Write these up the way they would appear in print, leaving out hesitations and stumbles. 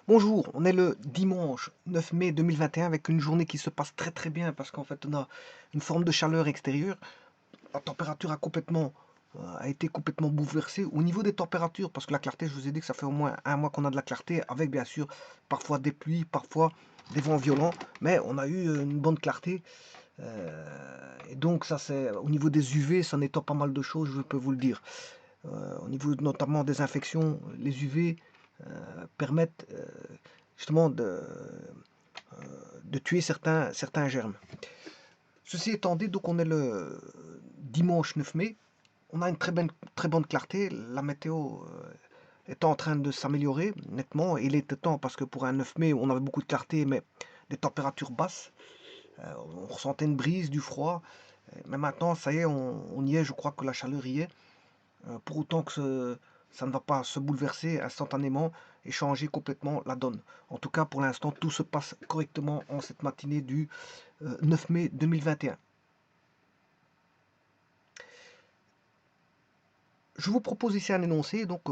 Bonjour, on est le dimanche 9 mai 2021 avec une journée qui se passe très très bien parce qu'en fait on a une forme de chaleur extérieure. La température a été complètement bouleversée au niveau des températures parce que la clarté, je vous ai dit que ça fait au moins un mois qu'on a de la clarté avec bien sûr parfois des pluies, parfois des vents violents, mais on a eu une bonne clarté. Et donc ça c'est au niveau des UV, ça nettoie pas mal de choses, je peux vous le dire. Au niveau notamment des infections, les UV permettent justement de tuer certains germes. Ceci étant dit, donc on est le dimanche 9 mai, on a une très bonne clarté, la météo est en train de s'améliorer nettement, il était temps parce que pour un 9 mai on avait beaucoup de clarté mais des températures basses, on ressentait une brise, du froid, mais maintenant ça y est, on y est, je crois que la chaleur y est. Pour autant que ça ne va pas se bouleverser instantanément et changer complètement la donne. En tout cas, pour l'instant, tout se passe correctement en cette matinée du 9 mai 2021. Je vous propose ici un énoncé, donc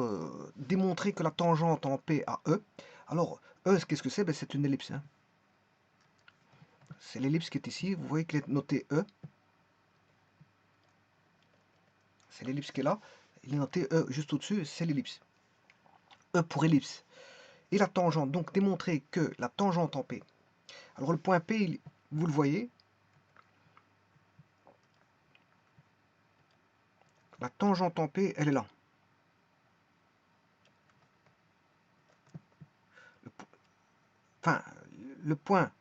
démontrer que la tangente en P à E. Alors, E, qu'est-ce que c'est? Ben, c'est une ellipse, hein. C'est l'ellipse qui est ici, vous voyez qu'elle est notée E. C'est l'ellipse qui est là. Il est noté E juste au-dessus, c'est l'ellipse. E pour ellipse. Et la tangente, donc démontrer que la tangente en P. Alors le point P, vous le voyez, la tangente en P, elle est là. Enfin, le point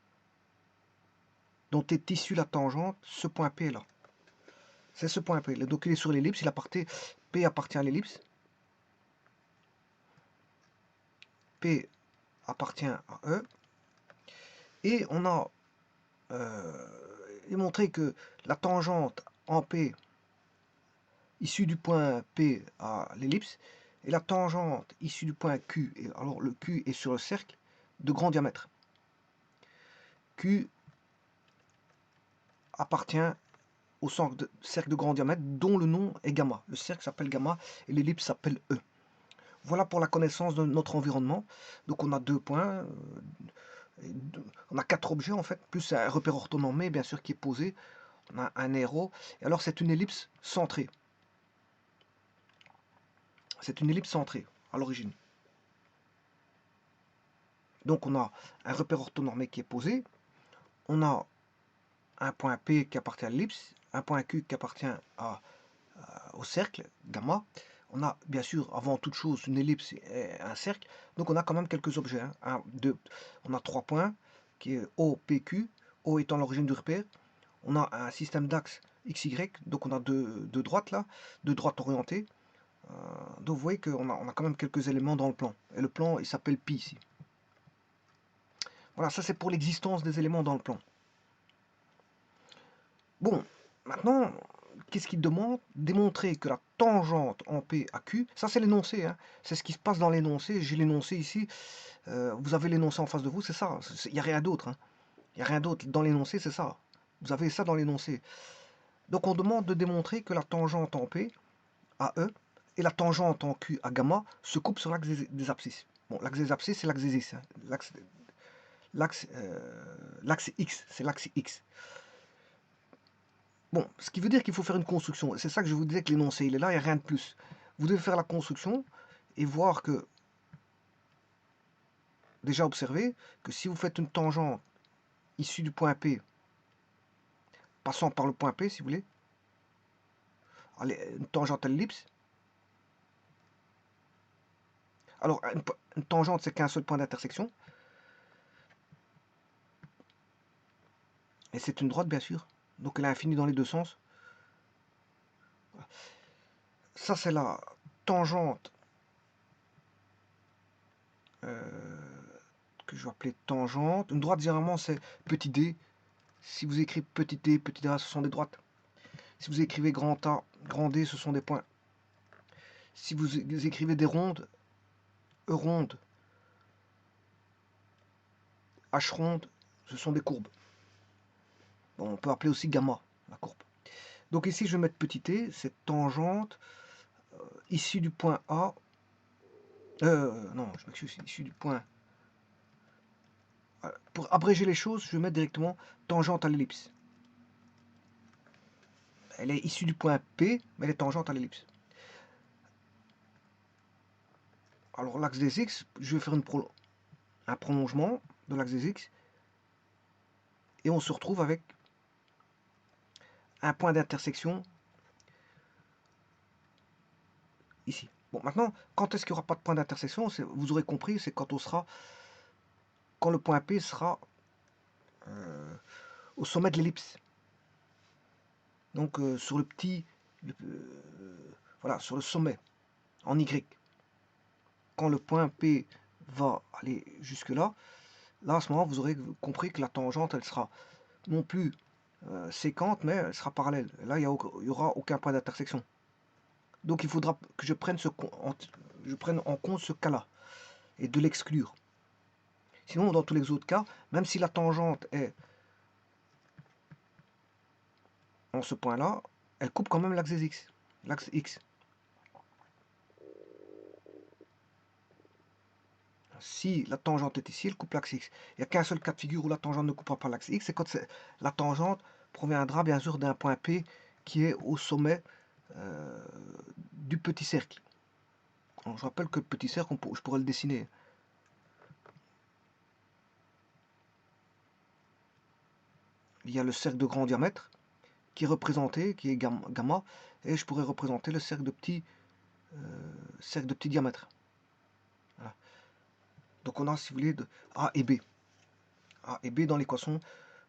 dont est issue la tangente, ce point P est là. C'est ce point P. Donc il est sur l'ellipse, P appartient à l'ellipse. P appartient à E. Et on a démontré que la tangente en P issue du point P à l'ellipse et la tangente issue du point Q, et alors le Q est sur le cercle de grand diamètre. Q appartient au cercle de grand diamètre dont le nom est gamma. Le cercle s'appelle gamma et l'ellipse s'appelle E. Voilà pour la connaissance de notre environnement. Donc on a 2 points, on a 4 objets en fait, plus un repère orthonormé bien sûr qui est posé. On a un aéro, et alors c'est une ellipse centrée. C'est une ellipse centrée à l'origine. Donc on a un repère orthonormé qui est posé, on a un point P qui appartient à l'ellipse, un point Q qui appartient au cercle, gamma. On a bien sûr avant toute chose une ellipse et un cercle, donc on a quand même quelques objets. Hein. On a 3 points qui est O, P, Q, O étant l'origine du repère. On a un système d'axes XY, donc on a deux droites là, deux droites orientées. Donc vous voyez qu'on a quand même quelques éléments dans le plan. Et le plan il s'appelle pi ici. Voilà, ça c'est pour l'existence des éléments dans le plan. Bon, maintenant, qu'est-ce qu'il demande? Démontrer que la tangente en P à Q, ça c'est l'énoncé, hein. C'est ce qui se passe dans l'énoncé, j'ai l'énoncé ici, vous avez l'énoncé en face de vous, c'est ça, il n'y a rien d'autre. Hein. Il n'y a rien d'autre dans l'énoncé, c'est ça. Vous avez ça dans l'énoncé. Donc on demande de démontrer que la tangente en P à E et la tangente en Q à gamma se coupent sur l'axe des abscisses. Bon, l'axe des abscisses, c'est l'axe des X. Hein. L'axe X, c'est l'axe X. Bon, ce qui veut dire qu'il faut faire une construction. C'est ça que je vous disais que l'énoncé, il est là, il n'y a rien de plus. Vous devez faire la construction et voir que, déjà observer, que si vous faites une tangente issue du point P, passant par le point P, si vous voulez, allez, une tangente à l'ellipse. Alors, une tangente, c'est qu'un seul point d'intersection. Et c'est une droite, bien sûr. Donc, elle est infinie dans les deux sens. Ça, c'est la tangente que je vais appeler tangente. Une droite, généralement, c'est petit d. Si vous écrivez petit a, ce sont des droites. Si vous écrivez grand A, grand D, ce sont des points. Si vous écrivez des rondes, E ronde, H ronde, ce sont des courbes. Bon, on peut appeler aussi gamma, la courbe. Donc ici, je vais mettre petit t, cette tangente, issue du point A, non, je m'excuse, issue du point Pour abréger les choses, je vais mettre directement tangente à l'ellipse. Elle est issue du point P, mais elle est tangente à l'ellipse. Alors l'axe des X, je vais faire un prolongement de l'axe des X. Et on se retrouve avec un point d'intersection ici. Bon, maintenant, quand est-ce qu'il n'y aura pas de point d'intersection? Vous aurez compris, c'est quand le point P sera au sommet de l'ellipse. Donc sur le petit, voilà, sur le sommet, en Y. Quand le point P va aller jusque là, à ce moment, vous aurez compris que la tangente, elle sera non plus séquente, mais elle sera parallèle. Là, il n'y aura aucun point d'intersection. Donc il faudra que je prenne en compte ce cas-là et de l'exclure. Sinon, dans tous les autres cas, même si la tangente est en ce point-là, elle coupe quand même l'axe X. L'axe X. Si la tangente est ici, elle coupe l'axe X. Il n'y a qu'un seul cas de figure où la tangente ne coupera pas l'axe X, c'est quand la tangente proviendra bien sûr d'un point P qui est au sommet du petit cercle. Alors, je rappelle que le petit cercle, je pourrais le dessiner. Il y a le cercle de grand diamètre qui est représenté, qui est gamma, et je pourrais représenter le cercle de petit diamètre. Voilà. Donc on a, si vous voulez, de A et B. A et B dans l'équation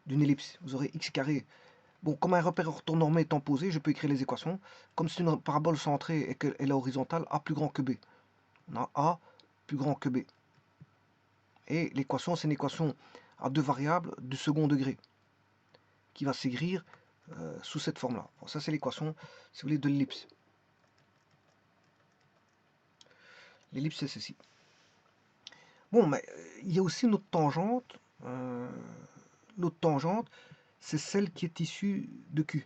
d'une ellipse. Vous aurez x carré. Bon, comme un repère orthonormé étant posé, je peux écrire les équations. Comme c'est une parabole centrée et qu'elle est horizontale, A plus grand que B. On a A plus grand que B. Et l'équation, c'est une équation à deux variables du second degré qui va s'écrire sous cette forme-là. Bon, ça, c'est l'équation, si vous voulez, de l'ellipse. L'ellipse, c'est ceci. Bon, mais il y a aussi une autre tangente. L'autre tangente, c'est celle qui est issue de Q.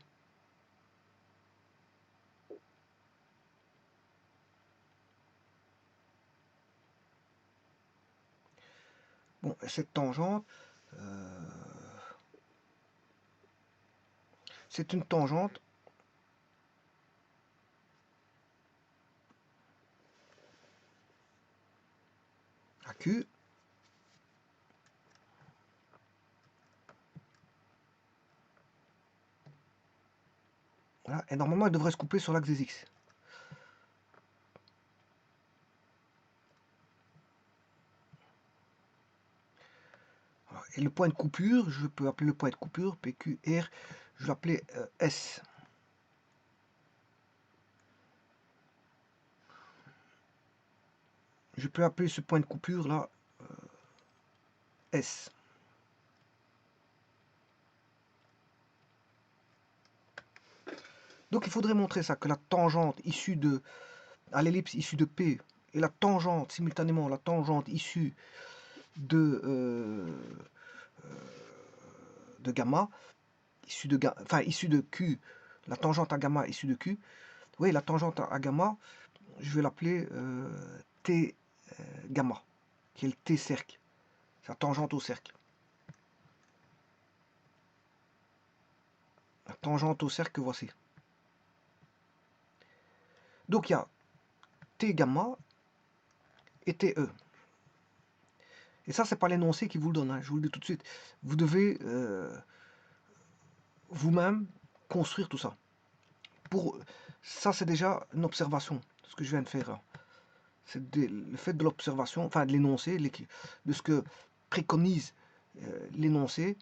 Bon, cette tangente, c'est une tangente à Q. Voilà, et normalement, elle devrait se couper sur l'axe des X. Et le point de coupure, je peux appeler le point de coupure PQR, je vais l'appeler S. Je peux appeler ce point de coupure là S. Donc il faudrait montrer ça, que la tangente à l'ellipse issue de P et la tangente, simultanément, la tangente issue de gamma, issue de Q, la tangente à gamma issue de Q, oui, la tangente à gamma, je vais l'appeler T gamma, qui est le T cercle, c'est la tangente au cercle. La tangente au cercle que voici. Donc il y a T gamma et TE. Et ça, c'est pas l'énoncé qui vous le donne, hein, je vous le dis tout de suite. Vous devez vous-même construire tout ça. Ça, c'est déjà une observation, ce que je viens de faire. C'est le fait de l'observation, enfin de l'énoncé, de ce que préconise l'énoncé.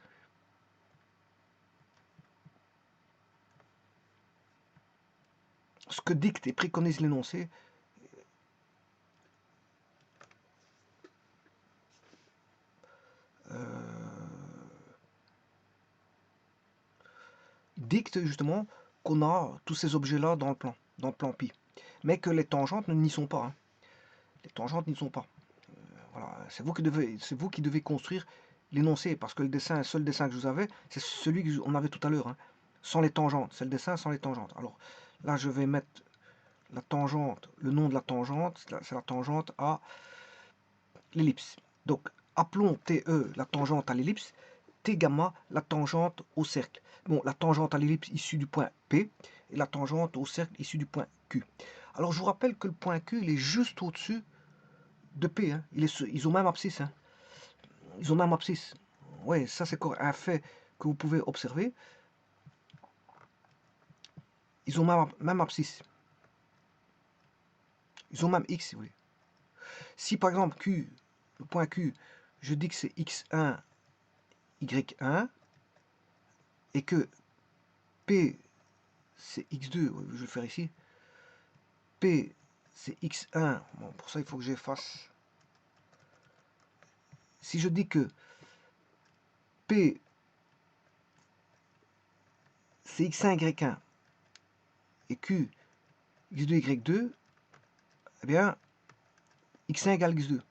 Ce que dicte et préconise l'énoncé. Dicte justement qu'on a tous ces objets-là dans le plan pi. Mais que les tangentes n'y sont pas. Hein. Les tangentes n'y sont pas. Voilà, c'est vous qui devez construire l'énoncé, parce que le seul dessin que je vous avais, c'est celui qu'on avait tout à l'heure, hein, sans les tangentes. C'est le dessin sans les tangentes. Alors là, je vais mettre la tangente, le nom de la tangente, c'est la tangente à l'ellipse. Donc appelons TE la tangente à l'ellipse, T gamma la tangente au cercle. Bon, la tangente à l'ellipse issue du point P et la tangente au cercle issue du point Q. Alors je vous rappelle que le point Q, il est juste au-dessus de P. Hein. Ils ont même abscisse. Hein. Ils ont même abscisse. Oui, ça c'est un fait que vous pouvez observer. Ils ont même abscisse. Ils ont même X, si vous voulez. Si par exemple Q, le point Q, je dis que c'est X1, Y1, et que P c'est X2, je vais le faire ici, P c'est X1, bon, pour ça il faut que j'efface. Si je dis que P c'est X1, Y1 et Q X2, Y2, eh bien X1 égale X2.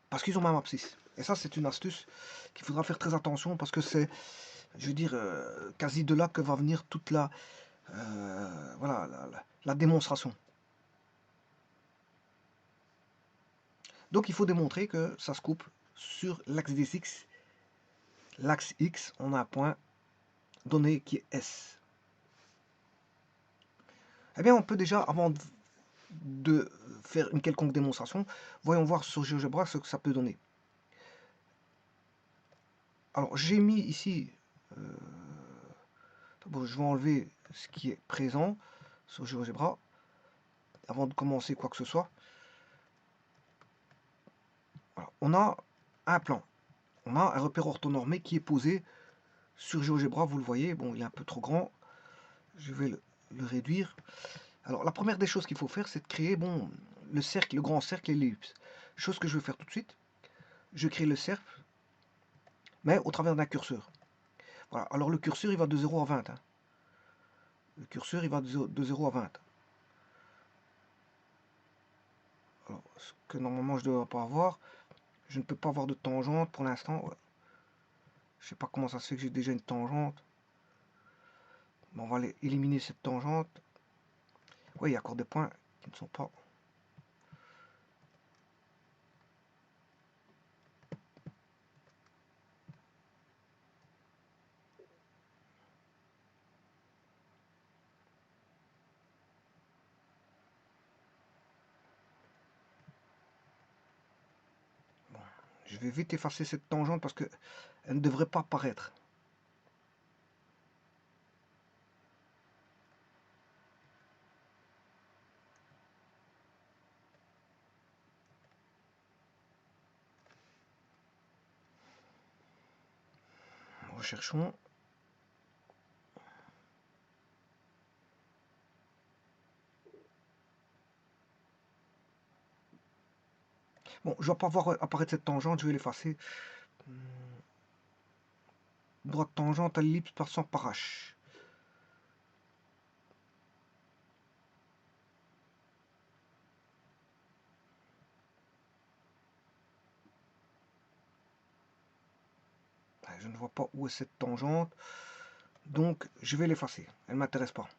Parce qu'ils ont même abscisse. Et ça c'est une astuce qu'il faudra faire très attention parce que c'est, je veux dire, quasi de là que va venir toute la, voilà, la démonstration. Donc il faut démontrer que ça se coupe sur l'axe des X. L'axe X, on a un point donné qui est S. Eh bien, on peut déjà, avant de faire une quelconque démonstration, voyons voir sur GeoGebra ce que ça peut donner. Alors, j'ai mis ici, bon, je vais enlever ce qui est présent sur GeoGebra avant de commencer quoi que ce soit. Voilà. On a un plan, on a un repère orthonormé qui est posé sur GeoGebra, vous le voyez, bon, il est un peu trop grand, je vais le réduire. Alors, la première des choses qu'il faut faire, c'est de créer, bon, le cercle, le grand cercle et l'ellipse. Chose que je vais faire tout de suite. Je crée le cercle, mais au travers d'un curseur. Voilà. Alors, le curseur, il va de 0 à 20. Hein. Le curseur, il va de 0 à 20. Alors, ce que normalement, je ne dois pas avoir. Je ne peux pas avoir de tangente pour l'instant. Ouais. Je ne sais pas comment ça se fait que j'ai déjà une tangente. Bon, on va aller éliminer cette tangente. Oui, il y a encore des points qui ne sont pas... Bon, je vais vite effacer cette tangente parce qu'elle ne devrait pas apparaître. Recherchons. Bon, je ne vais pas voir apparaître cette tangente, je vais l'effacer. Droite tangente à l'ellipse passant par H. Je ne vois pas où est cette tangente, donc je vais l'effacer. Elle ne m'intéresse pas.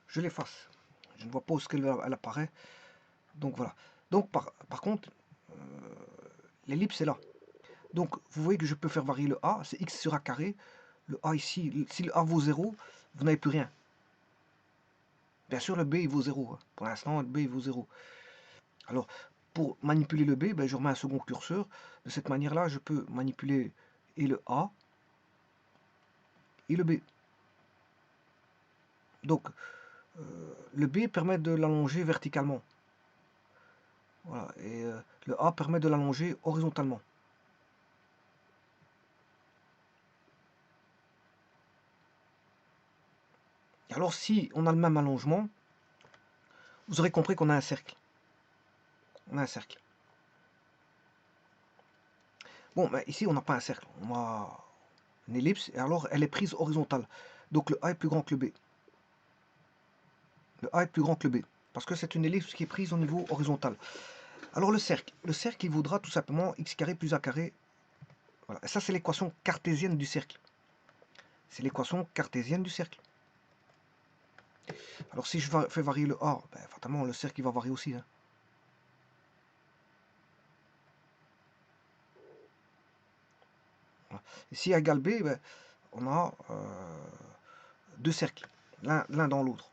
Je l'efface. Je ne vois pas où elle apparaît. Donc voilà. Donc par contre, l'ellipse est là. Donc vous voyez que je peux faire varier le A, c'est x sur a carré. Le A ici, si le A vaut 0, vous n'avez plus rien. Bien sûr, le B il vaut 0. Hein. Pour l'instant, le B il vaut 0. Alors, pour manipuler le B, ben, je remets un second curseur. De cette manière-là, je peux manipuler et le A et le B. Donc, le B permet de l'allonger verticalement. Voilà, et le A permet de l'allonger horizontalement. Alors si on a le même allongement, vous aurez compris qu'on a un cercle. On a un cercle. Bon, mais ici on n'a pas un cercle, on a une ellipse, et alors elle est prise horizontale. Donc le A est plus grand que le B. Le A est plus grand que le B, parce que c'est une ellipse qui est prise au niveau horizontal. Alors le cercle il vaudra tout simplement x carré plus a carré. Voilà. Et ça c'est l'équation cartésienne du cercle. C'est l'équation cartésienne du cercle. Alors si je fais varier le A, ben, fatalement le cercle il va varier aussi. Hein. Voilà. Et si A égale B, ben, on a deux cercles, l'un dans l'autre.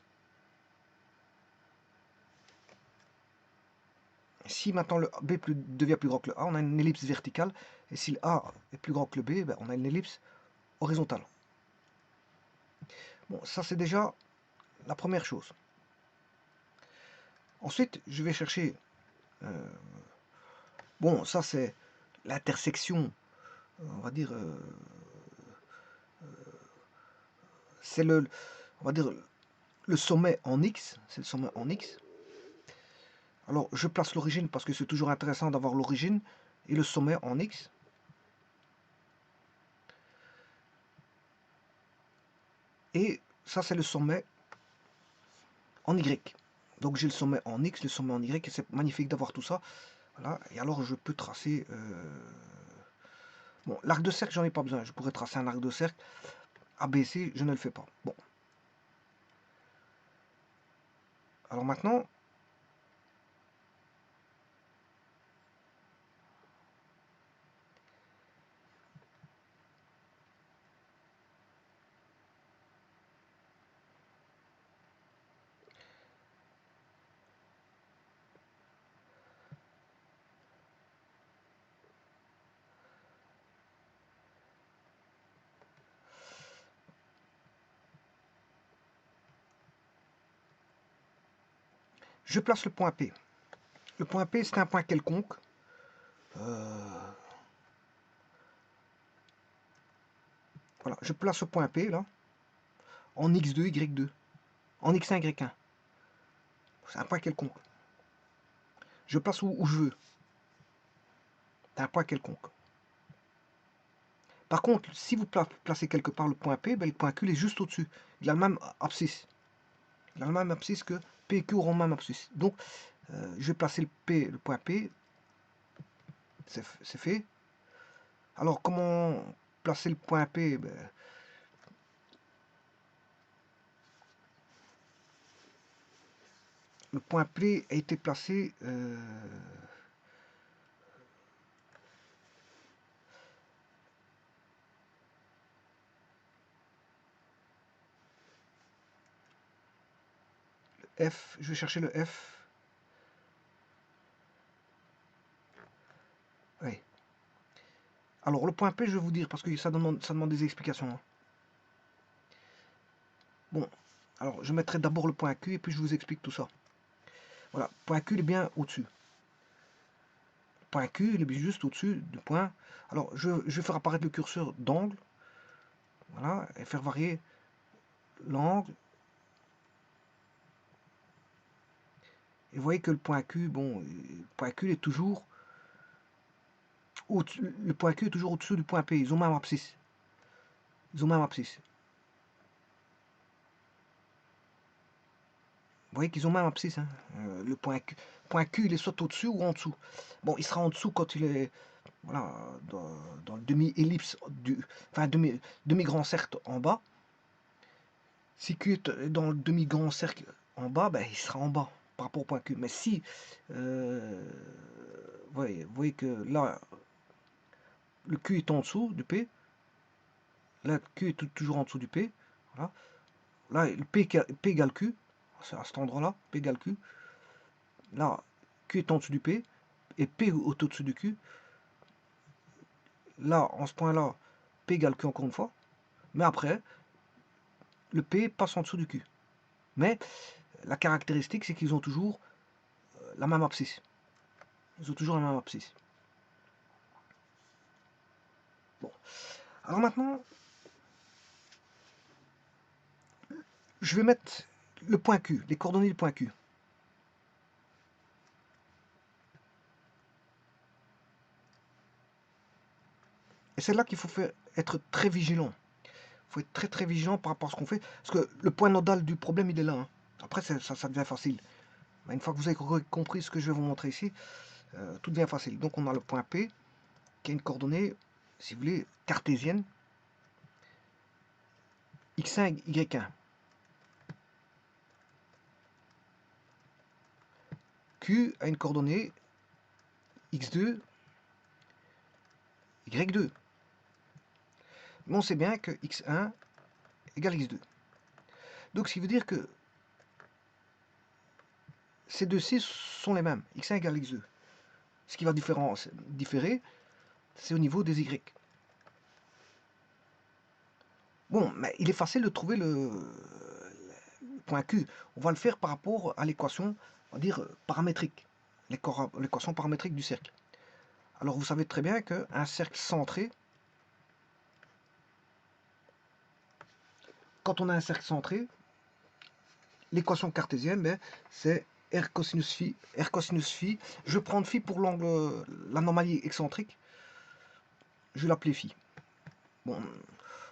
Si maintenant le B devient plus grand que le A, on a une ellipse verticale. Et si le A est plus grand que le B, ben, on a une ellipse horizontale. Bon, ça c'est déjà la première chose. Ensuite, je vais chercher... bon, ça c'est l'intersection, on va dire... c'est le... On va dire le sommet en X. C'est le sommet en X. Alors, je place l'origine parce que c'est toujours intéressant d'avoir l'origine et le sommet en X. Et ça, c'est le sommet en Y. Donc, j'ai le sommet en X, le sommet en Y, et c'est magnifique d'avoir tout ça. Voilà. Et alors, je peux tracer... Bon, l'arc de cercle, j'en ai pas besoin. Je pourrais tracer un arc de cercle. ABC, je ne le fais pas. Bon. Alors maintenant... je place le point P. Le point P, c'est un point quelconque. Voilà, je place ce point P, là, en X2, Y2. En X1, Y1. C'est un point quelconque. Je place où je veux. C'est un point quelconque. Par contre, si vous placez quelque part le point P, ben, le point Q est juste au-dessus. Il a le même abscisse. Il a le même abscisse que P et Q auront le même abscisse. Donc, je vais placer le point P. C'est fait. Alors, comment placer le point P? Ben, le point P a été placé... F, je vais chercher le F. Oui. Alors, le point P, je vais vous dire, parce que ça demande des explications. Hein. Bon, alors, je mettrai d'abord le point Q, et puis je vous explique tout ça. Voilà, point Q, il est bien au-dessus. Point Q, il est juste au-dessus du point. Alors, je vais faire apparaître le curseur d'angle. Voilà, et faire varier l'angle. Et vous voyez que le point Q, bon, le point Q est toujours le point Q est toujours au-dessus du point P. Ils ont même abscisse. Ils ont même abscisse. Vous voyez qu'ils ont même abscisse. Hein. Le point Q, il est soit au-dessus ou en dessous. Bon, il sera en dessous quand il est voilà, dans le demi-ellipse, enfin demi-grand cercle en bas. Si Q est dans le demi-grand cercle en bas, ben, il sera en bas par rapport au point Q. Mais si, vous voyez que là, le Q est en dessous du P, là, le Q est toujours en dessous du P, voilà. Là, le P égale Q, à cet endroit-là, P égale Q. Là, Q est en dessous du P, et P est au-dessus du Q. Là, en ce point-là, P égale Q encore une fois. Mais après, le P passe en dessous du Q. Mais la caractéristique, c'est qu'ils ont toujours la même abscisse. Ils ont toujours la même abscisse. Bon. Alors maintenant, je vais mettre le point Q, les coordonnées du point Q. Et c'est là qu'il faut être très vigilant. Il faut être très très vigilant par rapport à ce qu'on fait. Parce que le point nodal du problème, il est là. Hein. Après, ça devient facile. Mais une fois que vous avez compris ce que je vais vous montrer ici, tout devient facile. Donc on a le point P, qui a une coordonnée, si vous voulez, cartésienne. X1, Y1. Q a une coordonnée X2, Y2. Mais on sait bien que x1 égale x2. Donc, ce qui veut dire que ces deux C sont les mêmes, x1 égale x2. Ce qui va différer, c'est au niveau des y. Bon, mais il est facile de trouver le point Q. On va le faire par rapport à l'équation, on va dire, paramétrique. L'équation paramétrique du cercle. Alors, vous savez très bien qu'un cercle centré, quand on a un cercle centré, l'équation cartésienne, ben, c'est R cosinus phi. R cosinus phi, je vais prendre phi pour l'angle, l'anomalie excentrique. Je vais l'appeler phi. Bon,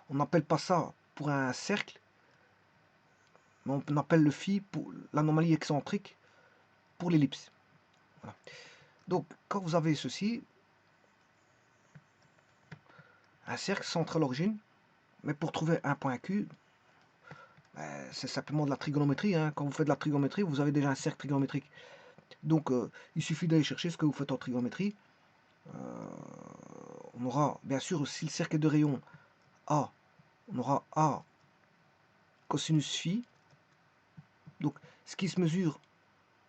on n'appelle pas ça pour un cercle, mais on appelle le phi pour l'anomalie excentrique pour l'ellipse. Voilà. Donc, quand vous avez ceci, un cercle centré à l'origine, mais pour trouver un point Q, ben, c'est simplement de la trigonométrie. Hein. Quand vous faites de la trigonométrie, vous avez déjà un cercle trigonométrique. Donc, il suffit d'aller chercher ce que vous faites en trigonométrie. On aura, bien sûr, si le cercle est de rayon A, on aura A cosinus phi. Donc, ce qui se mesure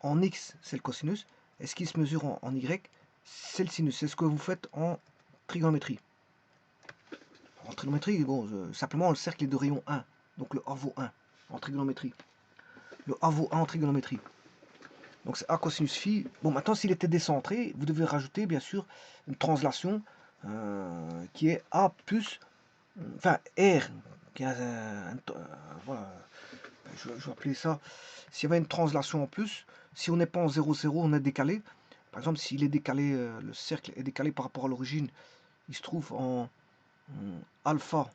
en X, c'est le cosinus, et ce qui se mesure en Y, c'est le sinus. C'est ce que vous faites en trigonométrie. En trigonométrie, bon, simplement, le cercle est de rayon 1, donc le A vaut 1 en trigonométrie. Le A vaut 1 en trigonométrie. Donc c'est A cosinus phi. Bon, maintenant, s'il était décentré, vous devez rajouter, bien sûr, une translation qui est A plus, enfin, R, qui est voilà, je vais appeler ça, s'il y avait une translation en plus, si on n'est pas en 0, 0, on est décalé. Par exemple, s'il est décalé, le cercle est décalé par rapport à l'origine, il se trouve en alpha,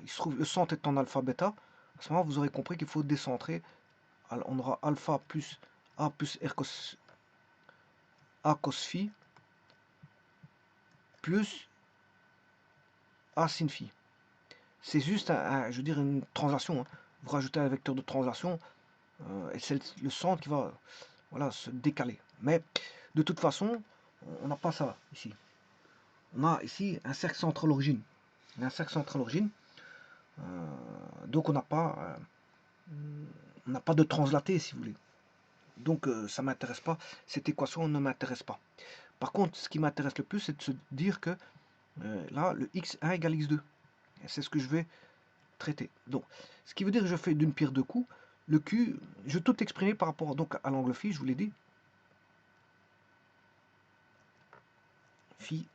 il se trouve, le centre est en alpha bêta. À ce moment-là, vous aurez compris qu'il faut décentrer. Alors, on aura alpha plus A plus R cos, A cos phi plus A sin phi. C'est juste, je veux dire, une translation. Hein. Vous rajoutez un vecteur de translation et c'est le centre qui va voilà, se décaler. Mais de toute façon, on n'a pas ça ici. On a ici un cercle central l'origine. Un cercle central l'origine. Donc on n'a pas de translaté si vous voulez. Donc ça ne m'intéresse pas. Cette équation ne m'intéresse pas. Par contre, ce qui m'intéresse le plus, c'est de se dire que là, le x1 égale x2. C'est ce que je vais traiter. Donc, ce qui veut dire que je fais d'une pierre deux coups. Le Q, je vais tout exprimer par rapport donc, à l'angle phi, je vous l'ai dit. Phi,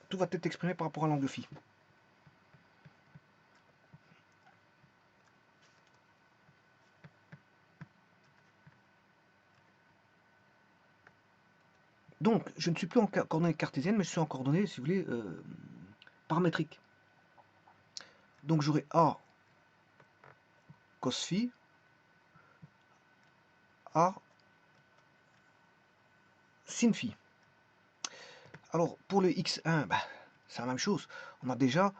tout va être exprimé par rapport à l'angle phi. Donc, je ne suis plus en coordonnées cartésiennes, mais je suis en coordonnées, si vous voulez, paramétriques. Donc, j'aurai A cos phi, A sin phi. Alors, pour le x1, bah, c'est la même chose. On a déjà,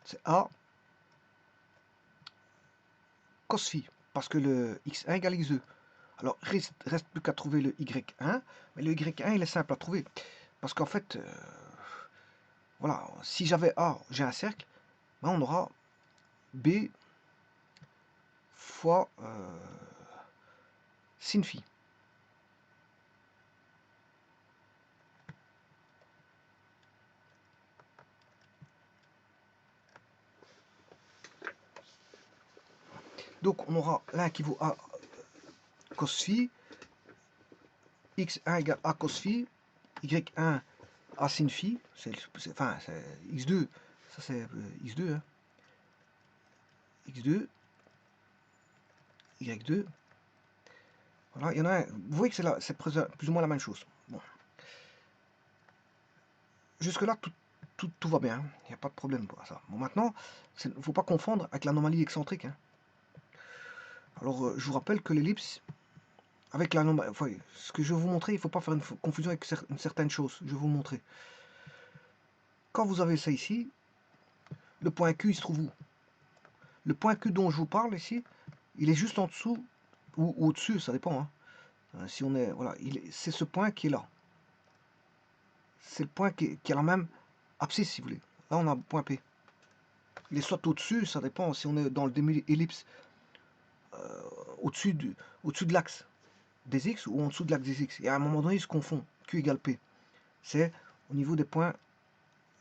c'est A cos phi, parce que le x1 égale x2. Alors, reste plus qu'à trouver le y1, mais le y1, il est simple à trouver. Parce qu'en fait, voilà, si j'avais A, j'ai un cercle, ben on aura B fois sin phi. Donc, on aura l'un qui vaut A cos phi, x1 égale A cos phi, y1 A sin phi, enfin, c'est x2, ça c'est x2, hein. x2, y2, voilà, il y en a un, vous voyez que c'est plus ou moins la même chose. Bon. Jusque-là, tout va bien, il n'y a pas de problème pour ça. Bon, maintenant, il ne faut pas confondre avec l'anomalie excentrique. Hein. Alors, je vous rappelle que l'ellipse, avec l'anomalie, enfin, ce que je vais vous montrer, il ne faut pas faire une confusion avec une certaine chose. Je vais vous le montrer. Quand vous avez ça ici, le point Q, il se trouve où? Le point Q dont je vous parle ici, il est juste en dessous ou au-dessus, ça dépend. Hein. Si on est, voilà, c'est ce point qui est là. C'est le point qui a la même abscisse, si vous voulez. Là, on a point P. Il est soit au-dessus, ça dépend si on est dans le demi-ellipse, au-dessus de l'axe des X ou en dessous de l'axe des X. Et à un moment donné, ils se confondent. Q égale P. C'est au niveau des points,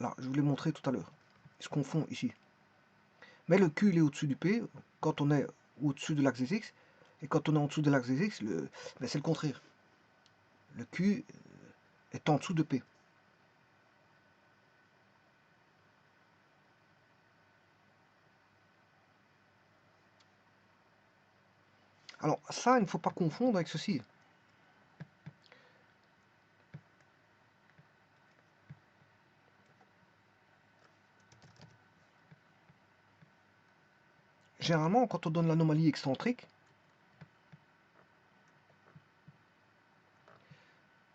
là, je vous l'ai montré tout à l'heure. Ils se confondent ici. Mais le Q, il est au-dessus du P quand on est au-dessus de l'axe des X. Et quand on est en dessous de l'axe des X, ben c'est le contraire. Le Q est en dessous de P. Alors ça, il ne faut pas confondre avec ceci. Généralement, quand on donne l'anomalie excentrique,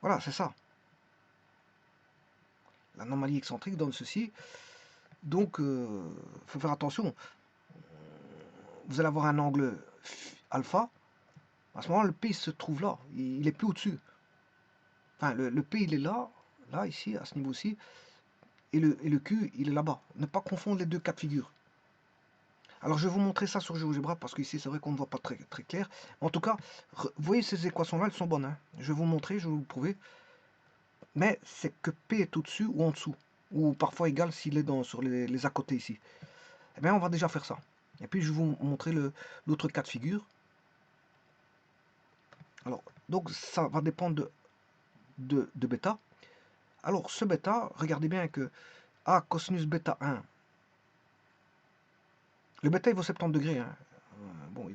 voilà, c'est ça. L'anomalie excentrique donne ceci. Donc, il faut faire attention. Vous allez avoir un angle alpha. À ce moment-là, le P se trouve là. Il est plus au-dessus. Enfin, le P, il est là, là, ici, à ce niveau-ci. Et le Q, il est là-bas. Ne pas confondre les deux cas de figure. Alors, je vais vous montrer ça sur GeoGebra parce qu'ici, c'est vrai qu'on ne voit pas très, très clair. En tout cas, vous voyez ces équations-là, elles sont bonnes. Hein. Je vais vous montrer, je vais vous le prouver. Mais c'est que P est au-dessus ou en dessous. Ou parfois égal s'il est sur les à côté ici. Eh bien, on va déjà faire ça. Et puis, je vais vous montrer l'autre cas de figure. Alors, donc, ça va dépendre de bêta. Alors, ce bêta, regardez bien que A cosinus bêta 1, le bêta, il vaut 70 degrés. Hein. Bon,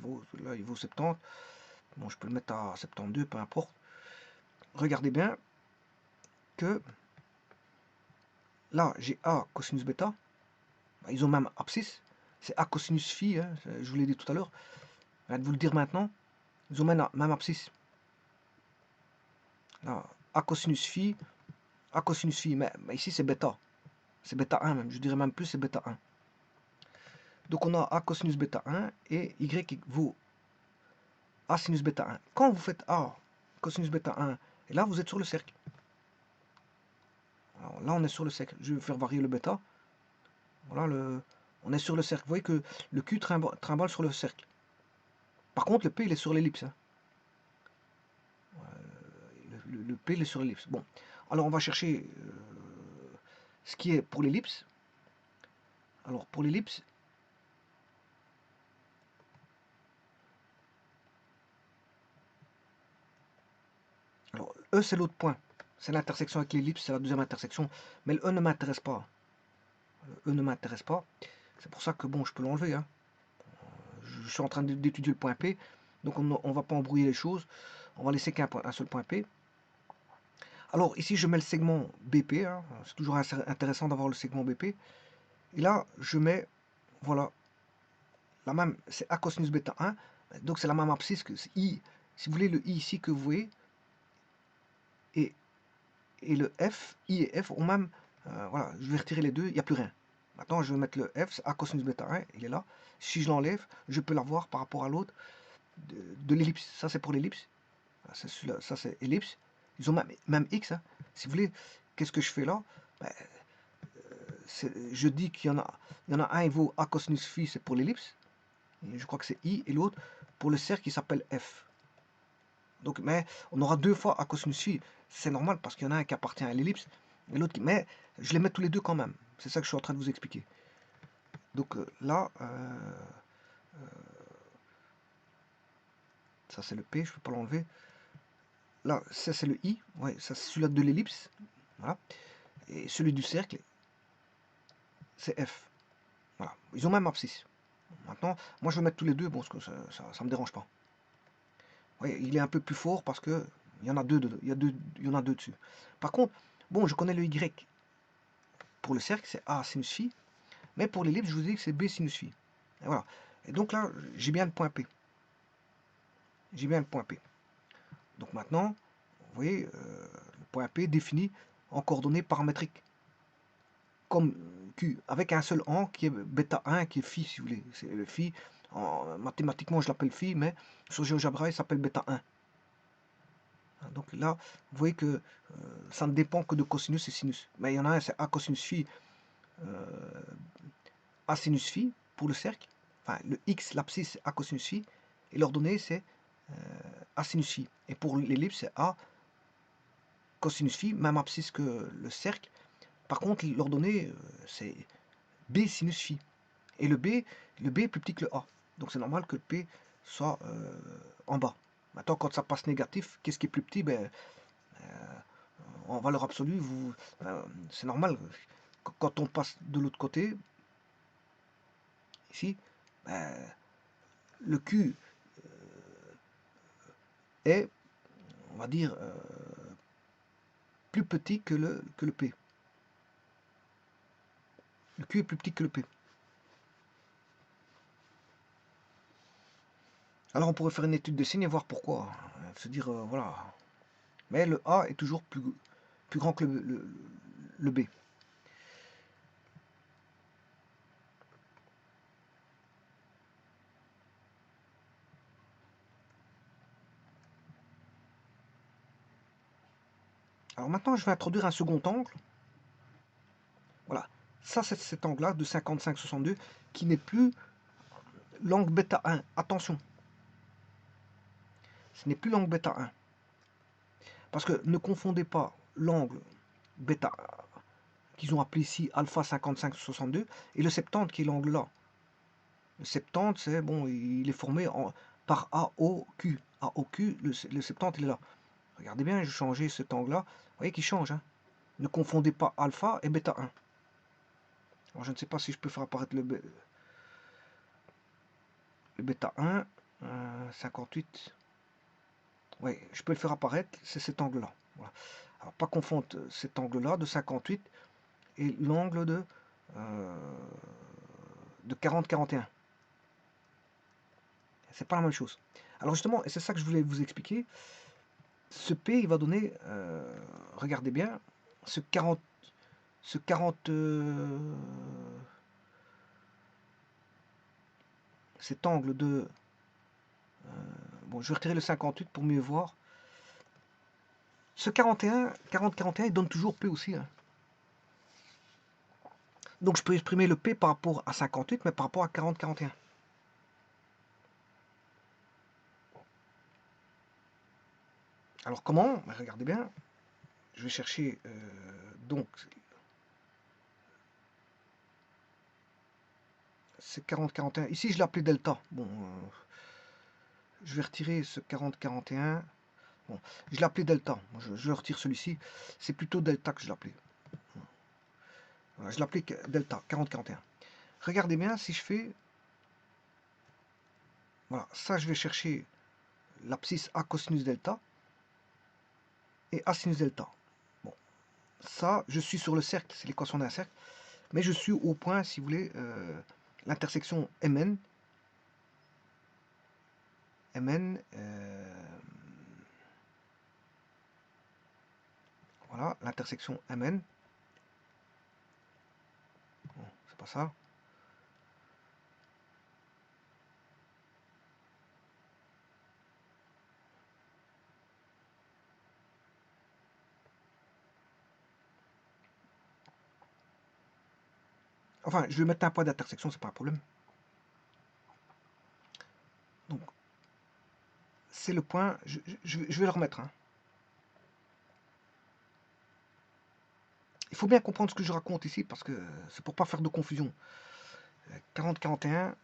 là, il vaut 70. Bon, je peux le mettre à 72, peu importe. Regardez bien que là, j'ai A cosinus bêta. Ils ont même abscisse. C'est A cosinus phi, hein, je vous l'ai dit tout à l'heure. Je vais vous le dire maintenant. Ils ont même abscisse. Là, A cosinus phi, mais ici c'est bêta. C'est bêta 1 même, je dirais même plus, c'est bêta 1. Donc on a A cosinus bêta 1 et Y vaut A sinus bêta 1. Quand vous faites A cosinus bêta 1, et là vous êtes sur le cercle. Alors là on est sur le cercle. Je vais faire varier le bêta. Voilà, on est sur le cercle. Vous voyez que le Q trimballe sur le cercle. Par contre le P il est sur l'ellipse. Hein. Le P il est sur l'ellipse. Bon, alors on va chercher ce qui est pour l'ellipse. Alors pour l'ellipse, alors E c'est l'autre point. C'est l'intersection avec l'ellipse, c'est la deuxième intersection. Mais le E ne m'intéresse pas. Le E ne m'intéresse pas. C'est pour ça que bon, je peux l'enlever. Hein. Je suis en train d'étudier le point P. Donc on ne va pas embrouiller les choses. On va laisser un seul point P. Alors ici je mets le segment BP. Hein. C'est toujours intéressant d'avoir le segment BP. Et là je mets, voilà, la même, c'est A cosinus bêta 1. Donc c'est la même abscisse que I. Si vous voulez le I ici que vous voyez. Et le F, I et F ont même, voilà, je vais retirer les deux, il n'y a plus rien. Maintenant, je vais mettre le F, A cosinus bêta 1, il est là. Si je l'enlève, je peux l'avoir par rapport à l'autre de l'ellipse. Ça, c'est pour l'ellipse. Ça, c'est ellipse. Ils ont même X. Hein. Si vous voulez, qu'est-ce que je fais là? Ben, je dis qu'il y en a un, il vaut A cosinus phi, c'est pour l'ellipse. Je crois que c'est I, et l'autre, pour le cercle, qui s'appelle F. Donc, mais on aura deux fois A cosinus phi. C'est normal parce qu'il y en a un qui appartient à l'ellipse et l'autre qui. Mais je les mets tous les deux quand même. C'est ça que je suis en train de vous expliquer. Donc là, ça c'est le P, je ne peux pas l'enlever. Là, ça c'est le I. Ouais, ça c'est celui-là de l'ellipse. Voilà. Et celui du cercle, c'est F. Voilà. Ils ont même abscisse. Maintenant, moi je vais mettre tous les deux, bon, parce que ça me dérange pas. Ouais, il est un peu plus fort parce que il y en a deux, il y en a deux dessus. Par contre, bon, je connais le Y. Pour le cercle, c'est A sinus phi. Mais pour l'ellipse, je vous dis que c'est B sinus phi. Et voilà. Et donc là, j'ai bien le point P. J'ai bien le point P. Donc maintenant, vous voyez, le point P défini en coordonnées paramétriques. Comme Q, avec un seul an qui est bêta 1, qui est phi, si vous voulez. C'est le phi. Mathématiquement, je l'appelle phi, mais sur GeoGebra, il s'appelle bêta 1. Donc là, vous voyez que ça ne dépend que de cosinus et sinus. Mais il y en a un, c'est A cosinus phi, A sinus phi pour le cercle. Enfin, le x, l'abscisse, c'est A cosinus phi. Et l'ordonnée, c'est A sinus phi. Et pour l'ellipse, c'est A cosinus phi, même abscisse que le cercle. Par contre, l'ordonnée, c'est B sinus phi. Et le B est plus petit que le A. Donc c'est normal que le P soit en bas. Maintenant, quand ça passe négatif, qu'est-ce qui est plus petit? Ben, en valeur absolue, c'est normal. Quand on passe de l'autre côté, ici, ben, le Q est, on va dire, plus petit que le P. Le Q est plus petit que le P. Alors on pourrait faire une étude de signe et voir pourquoi. Se dire, voilà. Mais le A est toujours plus grand que le B. Alors maintenant, je vais introduire un second angle. Voilà. Ça, c'est cet angle-là de 55-62 qui n'est plus l'angle bêta 1. Attention. Ce n'est plus l'angle bêta 1. Parce que ne confondez pas l'angle bêta qu'ils ont appelé ici alpha 55-62 et le 70 qui est l'angle là. Le 70, c'est bon, il est formé par AOQ. AOQ, le 70, il est là. Regardez bien, j'ai changé cet angle-là. Vous voyez qu'il change. Hein. Ne confondez pas alpha et bêta 1. Alors, je ne sais pas si je peux faire apparaître le bêta 1. 58. Oui, je peux le faire apparaître. C'est cet angle-là. Voilà. Alors, pas confondre cet angle-là de 58 et l'angle de 40-41. C'est pas la même chose. Alors justement, et c'est ça que je voulais vous expliquer, ce P, il va donner, regardez bien, ce 40, cet angle de, bon, je vais retirer le 58 pour mieux voir. Ce 40-41, il donne toujours P aussi. Hein. Donc je peux exprimer le P par rapport à 58, mais par rapport à 40-41. Alors comment? Regardez bien. Je vais chercher donc c'est 40-41. Ici je l'appelais delta. Bon, je vais retirer ce 40-41. Bon, je l'appelais delta. Je retire celui-ci. C'est plutôt delta que je l'appelais. Voilà, je l'appelais delta 40-41. Regardez bien si je fais. Voilà, ça je vais chercher l'abscisse A cosinus delta et A sinus delta. Bon, ça je suis sur le cercle, c'est l'équation d'un cercle, mais je suis au point, si vous voulez, l'intersection MN. MN, voilà, l'intersection MN. Bon, c'est pas ça. Enfin, je vais mettre un point d'intersection, c'est pas un problème. Donc, c'est le point, je vais le remettre. Hein. Il faut bien comprendre ce que je raconte ici, parce que c'est pour pas faire de confusion. 40-41.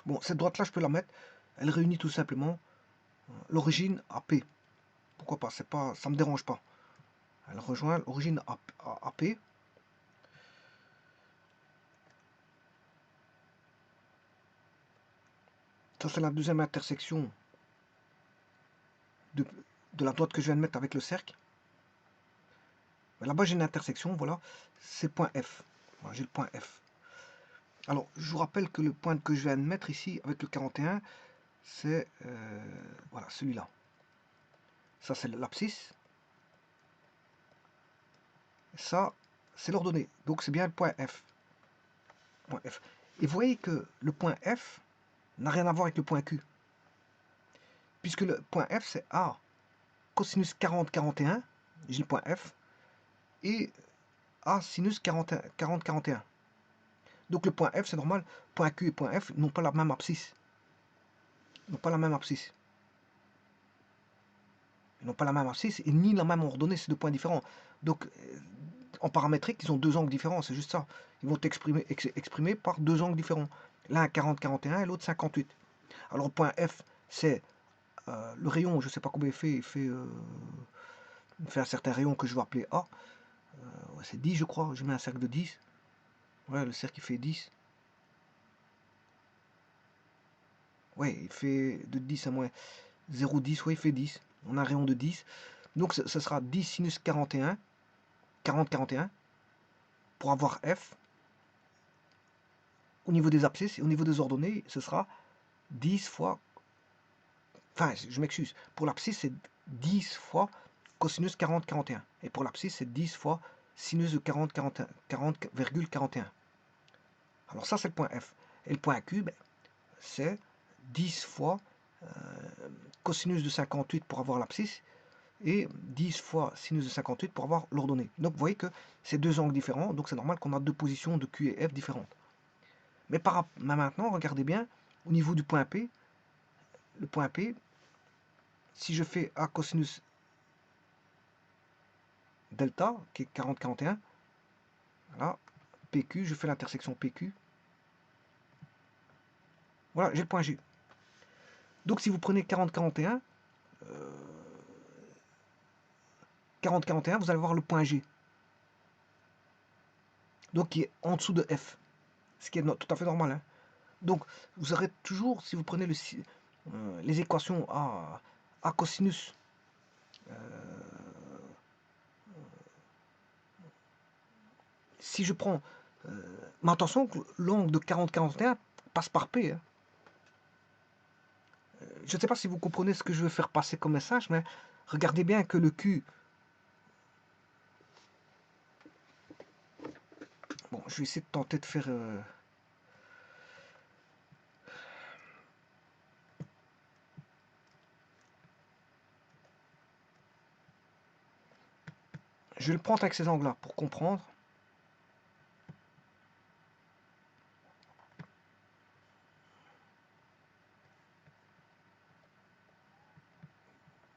Bon, cette droite-là, je peux la mettre. Elle réunit tout simplement l'origine à P. Pourquoi pas, ça me dérange pas. Elle rejoint l'origine à P. Ça, c'est la deuxième intersection de la droite que je viens de mettre avec le cercle. Là-bas, j'ai une intersection, voilà. C'est le point F. Voilà, j'ai le point F. Alors, je vous rappelle que le point que je viens de mettre ici avec le 41, c'est voilà, celui-là. Ça, c'est l'abscisse. Ça, c'est l'ordonnée. Donc c'est bien le point F. Et vous voyez que le point F n'a rien à voir avec le point Q. Puisque le point F, c'est A cosinus 40, 41. J'ai le point F. Et A sinus 40, 40, 41. Donc le point F, c'est normal. Point Q et point F n'ont pas la même abscisse. Ils n'ont pas la même abscisse. Ils n'ont pas la même abscisse et ni la même ordonnée, c'est deux points différents. Donc, en paramétrique, ils ont deux angles différents, c'est juste ça. Ils vont être exprimés par deux angles différents. L'un 40, 41 et l'autre 58. Alors, point F, c'est le rayon, je ne sais pas combien il fait un certain rayon que je vais appeler A. Ouais, c'est 10, je crois. Je mets un cercle de 10. Ouais, le cercle, il fait 10. Ouais, il fait de 10 à moins 0,10. Ouais, il fait 10. On a un rayon de 10. Donc, ce sera 10 sinus 41. 40, 41. Pour avoir F. Au niveau des abscisses et au niveau des ordonnées, ce sera 10 fois... Enfin, je m'excuse. Pour l'abscisse, c'est 10 fois cosinus 40, 41. Et pour l'abscisse, c'est 10 fois sinus de 40, 41, 40,41. Alors ça, c'est le point F. Et le point Q, ben, c'est 10 fois cosinus de 58 pour avoir l'abscisse et 10 fois sinus de 58 pour avoir l'ordonnée. Donc vous voyez que c'est deux angles différents, donc c'est normal qu'on a deux positions de Q et F différentes. Mais maintenant, regardez bien, au niveau du point P, le point P, si je fais A cosinus delta, qui est 40, 41, voilà, PQ, je fais l'intersection PQ, voilà, j'ai le point G. Donc si vous prenez 40, 41, 40, 41, vous allez voir le point G. Donc qui est en dessous de F, ce qui est tout à fait normal. Hein. Donc vous aurez toujours, si vous prenez les équations A cosinus si je prends... mais attention, l'angle de 40-41 passe par P. Hein. Je ne sais pas si vous comprenez ce que je veux faire passer comme message, mais regardez bien que le Q... Bon, je vais essayer de tenter de faire... Je vais le prendre avec ces angles-là pour comprendre.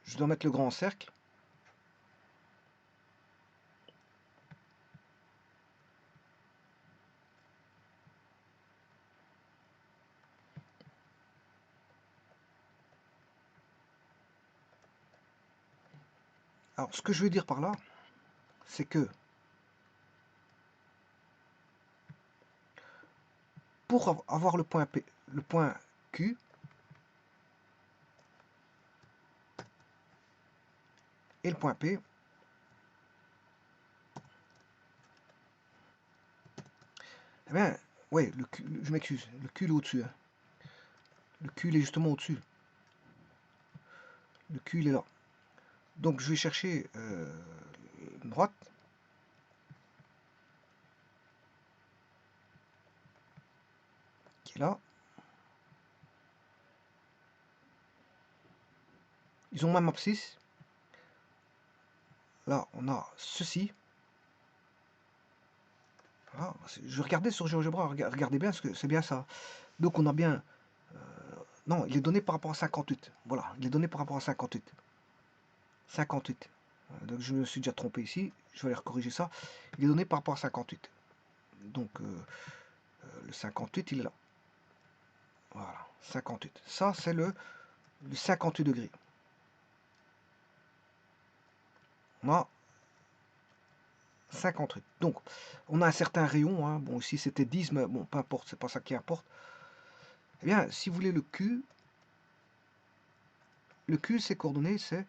Je dois mettre le grand cercle. Alors, ce que je veux dire par là, c'est que pour avoir le point P, le point Q, et le point P, eh bien, ouais, je m'excuse, le Q est au-dessus. Hein. Le Q il est justement au-dessus. Le Q il est là. Donc je vais chercher une droite. Qui est là. Ils ont même abscisse. Là, on a ceci. Voilà. Je regardais sur GeoGebra, regardez bien, parce que c'est bien ça. Donc on a bien... non, il est donné par rapport à 58. Voilà, il est donné par rapport à 58. 58. Donc je me suis déjà trompé ici. Je vais aller corriger ça. Il est donné par rapport à 58. Donc le 58, il est là. Voilà, 58. Ça, c'est le 58 degrés. On a 58. Donc, on a un certain rayon. Hein. Bon, ici, c'était 10, mais bon, peu importe, c'est pas ça qui importe. Eh bien, si vous voulez le Q, ses coordonnées, c'est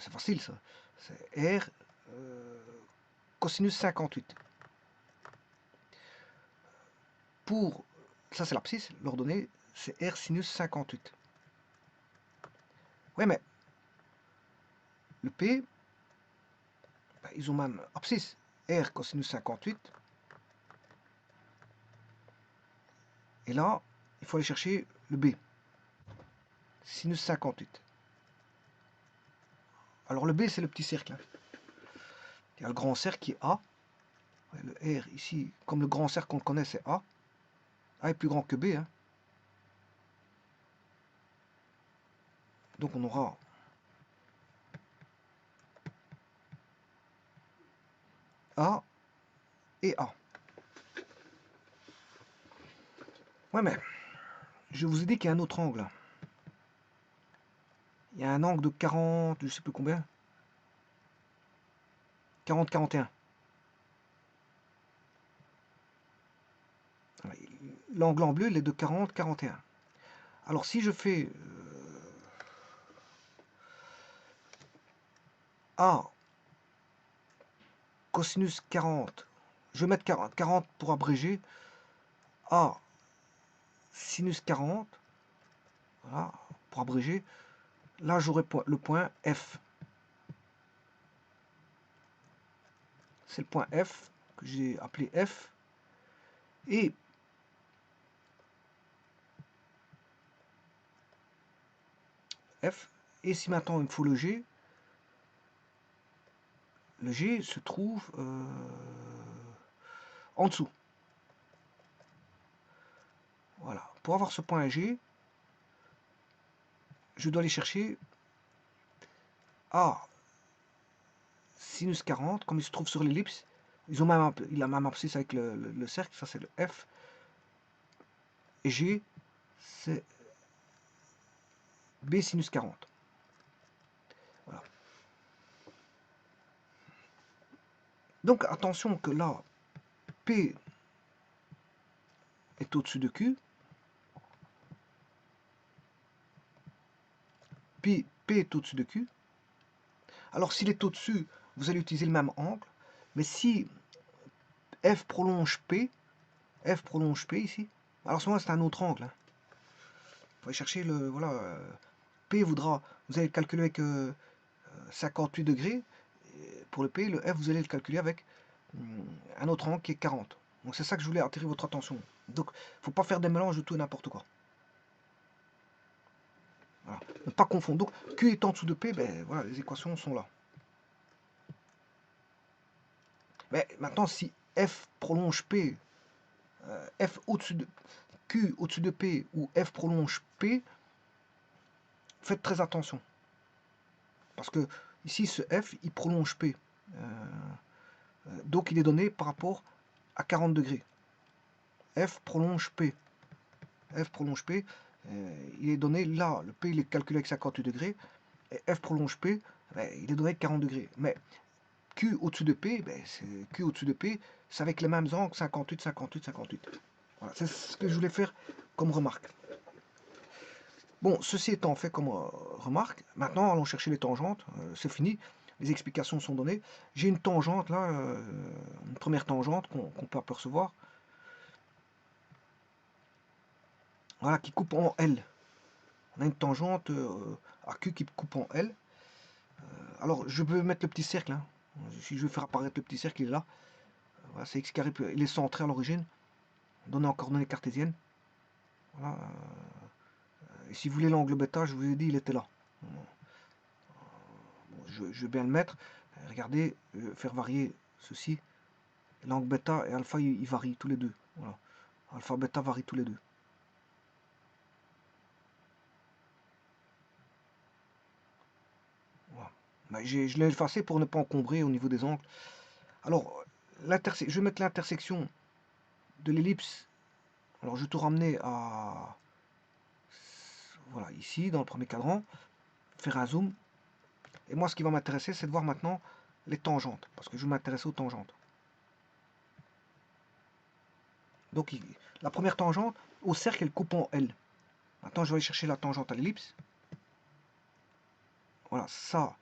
c'est facile, ça. C'est R cosinus 58. Pour, ça c'est l'abscisse, l'ordonnée, c'est R sinus 58. Ouais, mais le P, Ben, ils ont même abscisse. R cosinus 58. Et là, il faut aller chercher le B. Sinus 58. Alors le B, c'est le petit cercle. Il y a le grand cercle qui est A. Le R ici, comme le grand cercle qu'on connaît, c'est A. A est plus grand que B. Hein. Donc on aura A et A. Ouais, mais je vous ai dit qu'il y a un autre angle. Il y a un angle de 40, je sais plus combien. 40, 41. L'angle en bleu, il est de 40, 41. Alors si je fais A cosinus 40, je vais mettre 40, 40 pour abréger, A sinus 40, voilà, pour abréger, là j'aurai le point F. C'est le point F que j'ai appelé F. Et F. Et si maintenant il me faut le G se trouve en dessous. Voilà. Pour avoir ce point G, je dois aller chercher A sinus 40, comme il se trouve sur l'ellipse. Il a même abscisse avec le cercle, ça c'est le F. Et G, c'est B sinus 40. Voilà. Donc attention que là, P est au-dessus de Q. P est au-dessus de Q. Alors s'il est au-dessus, vous allez utiliser le même angle. Mais si F prolonge P ici, alors ce moment c'est un autre angle. Hein. Vous allez chercher le... Voilà, P voudra... Vous allez le calculer avec 58 degrés. Pour le P, le F, vous allez le calculer avec un autre angle qui est 40. Donc c'est ça que je voulais attirer votre attention. Donc il ne faut pas faire des mélanges de tout et n'importe quoi. Voilà. Ne pas confondre. Donc Q est en dessous de P, ben voilà, les équations sont là. Mais maintenant, si F prolonge P, F au-dessus de Q au-dessus de P ou F prolonge P, faites très attention. Parce que ici, ce F, il prolonge P. Donc il est donné par rapport à 40 degrés. F prolonge P. F prolonge P, il est donné là, le P il est calculé avec 58 degrés, et F prolonge P, il est donné avec 40 degrés. Mais Q au-dessus de P, Q au-dessus de P, c'est avec les mêmes angles, 58, 58, 58. Voilà, c'est ce que je voulais faire comme remarque. Bon, ceci étant fait comme remarque, maintenant allons chercher les tangentes, c'est fini, les explications sont données. J'ai une tangente là, une première tangente qu'on peut apercevoir, voilà, qui coupe en L. On a une tangente à Q qui coupe en L. Alors, je peux mettre le petit cercle. Hein. Si je veux faire apparaître le petit cercle, il est là. Voilà, c'est x carré, il est centré à l'origine, donné en coordonnées cartésiennes. Voilà. Et si vous voulez l'angle bêta, je vous ai dit, il était là. Bon, je vais bien le mettre. Regardez, faire varier ceci. L'angle bêta et alpha, ils varient tous les deux. Voilà. Alpha, bêta varient tous les deux. Voilà. Ben, je l'ai effacé pour ne pas encombrer au niveau des angles. Alors, je vais mettre l'intersection de l'ellipse. Alors, je vais tout ramener à... Voilà, ici, dans le premier cadran. Faire un zoom. Et moi, ce qui va m'intéresser, c'est de voir maintenant les tangentes. Parce que je vais m'intéresser aux tangentes. Donc, la première tangente, au cercle, elle coupe en L. Maintenant, je vais aller chercher la tangente à l'ellipse. Voilà, ça,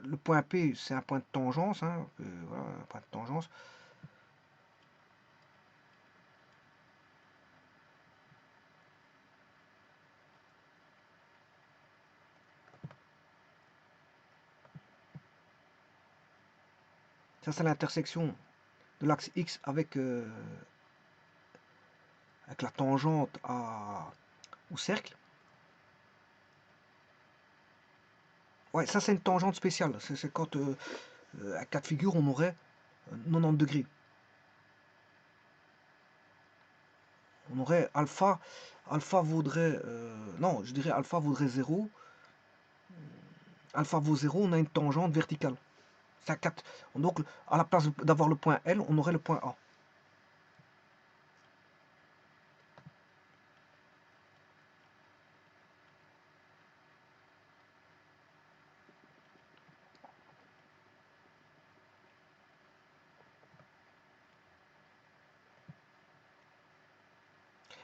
le point P, c'est un point de tangence. Hein, voilà, un point de tangence. Ça, c'est l'intersection de l'axe X avec la tangente au cercle. Ouais, ça, c'est une tangente spéciale. C'est quand, à cas de figure, on aurait 90 degrés. On aurait alpha vaudrait, non, je dirais alpha vaudrait 0. Alpha vaut 0, on a une tangente verticale. C'est à 4. Donc, à la place d'avoir le point L, on aurait le point A.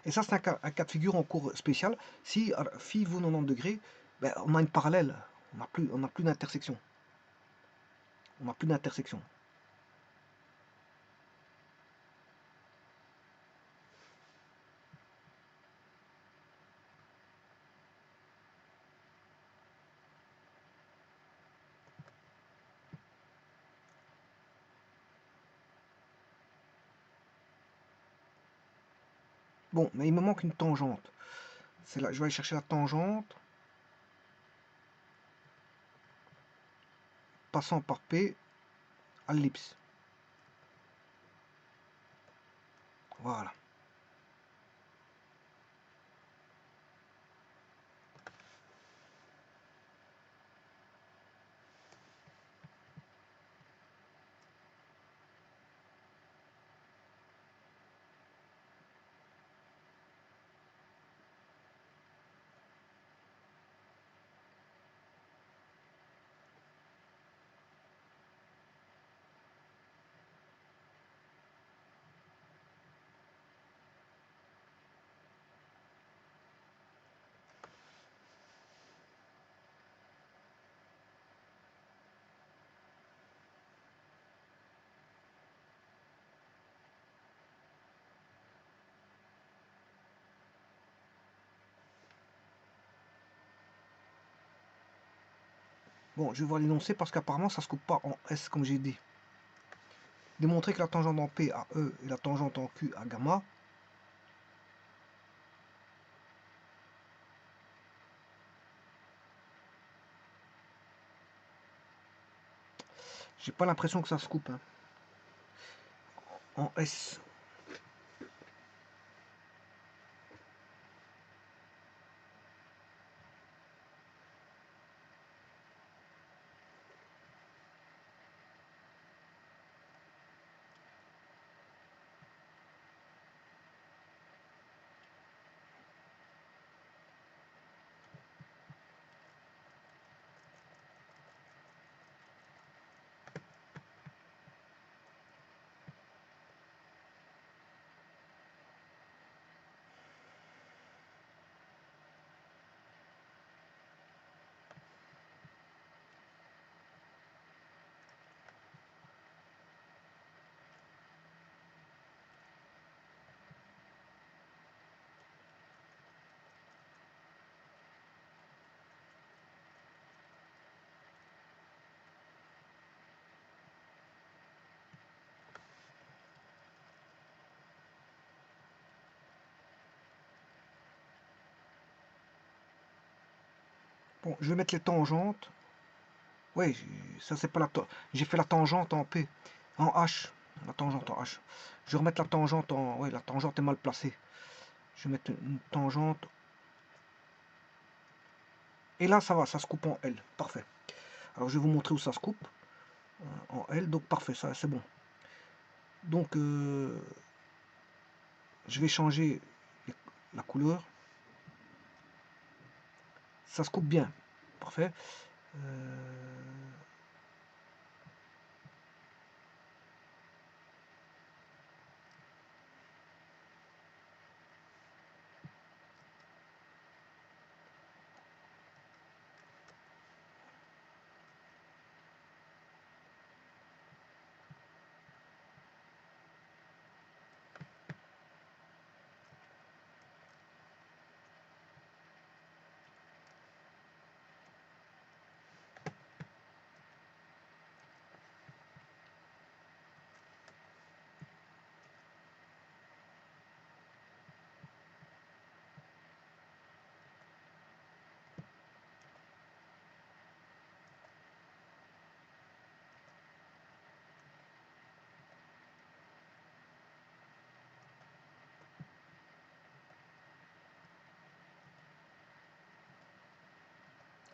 Et ça, c'est un cas de figure en cours spécial. Si phi vaut 90 degrés, ben, on a une parallèle. On n'a plus d'intersection. On n'a plus d'intersection. Bon, mais il me manque une tangente. C'est là, je vais aller chercher la tangente, passant par P à l'ellipse. Voilà. Bon, je vais voir l'énoncé parce qu'apparemment ça se coupe pas en S comme j'ai dit. Démontrer que la tangente en P à E et la tangente en Q à gamma. J'ai pas l'impression que ça se coupe, hein. En S. Bon, je vais mettre les tangentes. Oui, ça c'est pas la tangente. J'ai fait la tangente en P. En H. La tangente en H. Je vais remettre la tangente en. Oui, la tangente est mal placée. Je vais mettre une tangente. Et là, ça va, ça se coupe en L. Parfait. Alors, je vais vous montrer où ça se coupe. En L. Donc, parfait, ça c'est bon. Donc, je vais changer la couleur. Ça se coupe bien. Parfait.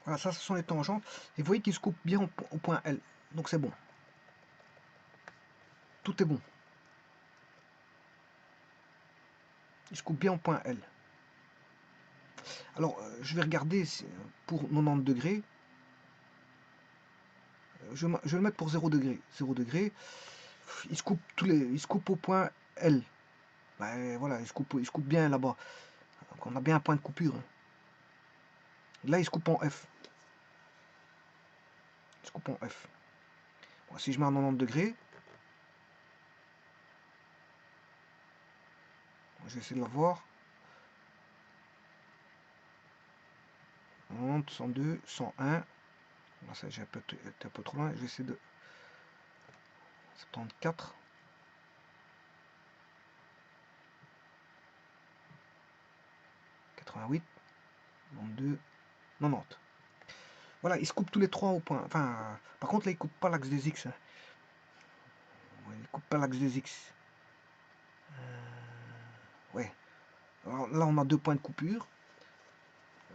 Voilà, ça, ce sont les tangentes. Et vous voyez qu'ils se coupent bien au point L. Donc c'est bon. Tout est bon. Ils se coupent bien au point L. Alors, je vais regarder pour 90 degrés. Je vais le mettre pour 0 degré. 0 degré. Il se coupe au point L. Ben, voilà, il se coupe bien là-bas. Donc on a bien un point de coupure. Hein. Là, il se coupe en F. Il se coupe en F. Bon, si je mets à 90 degrés, je vais essayer de la voir. 90, 102, 101. Là, j'ai été un peu trop loin. Je vais essayer de 74. 88. 92. 90. Voilà, il se coupe tous les trois au point. Enfin, par contre, là, il coupe pas l'axe des X. Hein. Il coupe pas l'axe des X. Ouais. Alors là, on a deux points de coupure.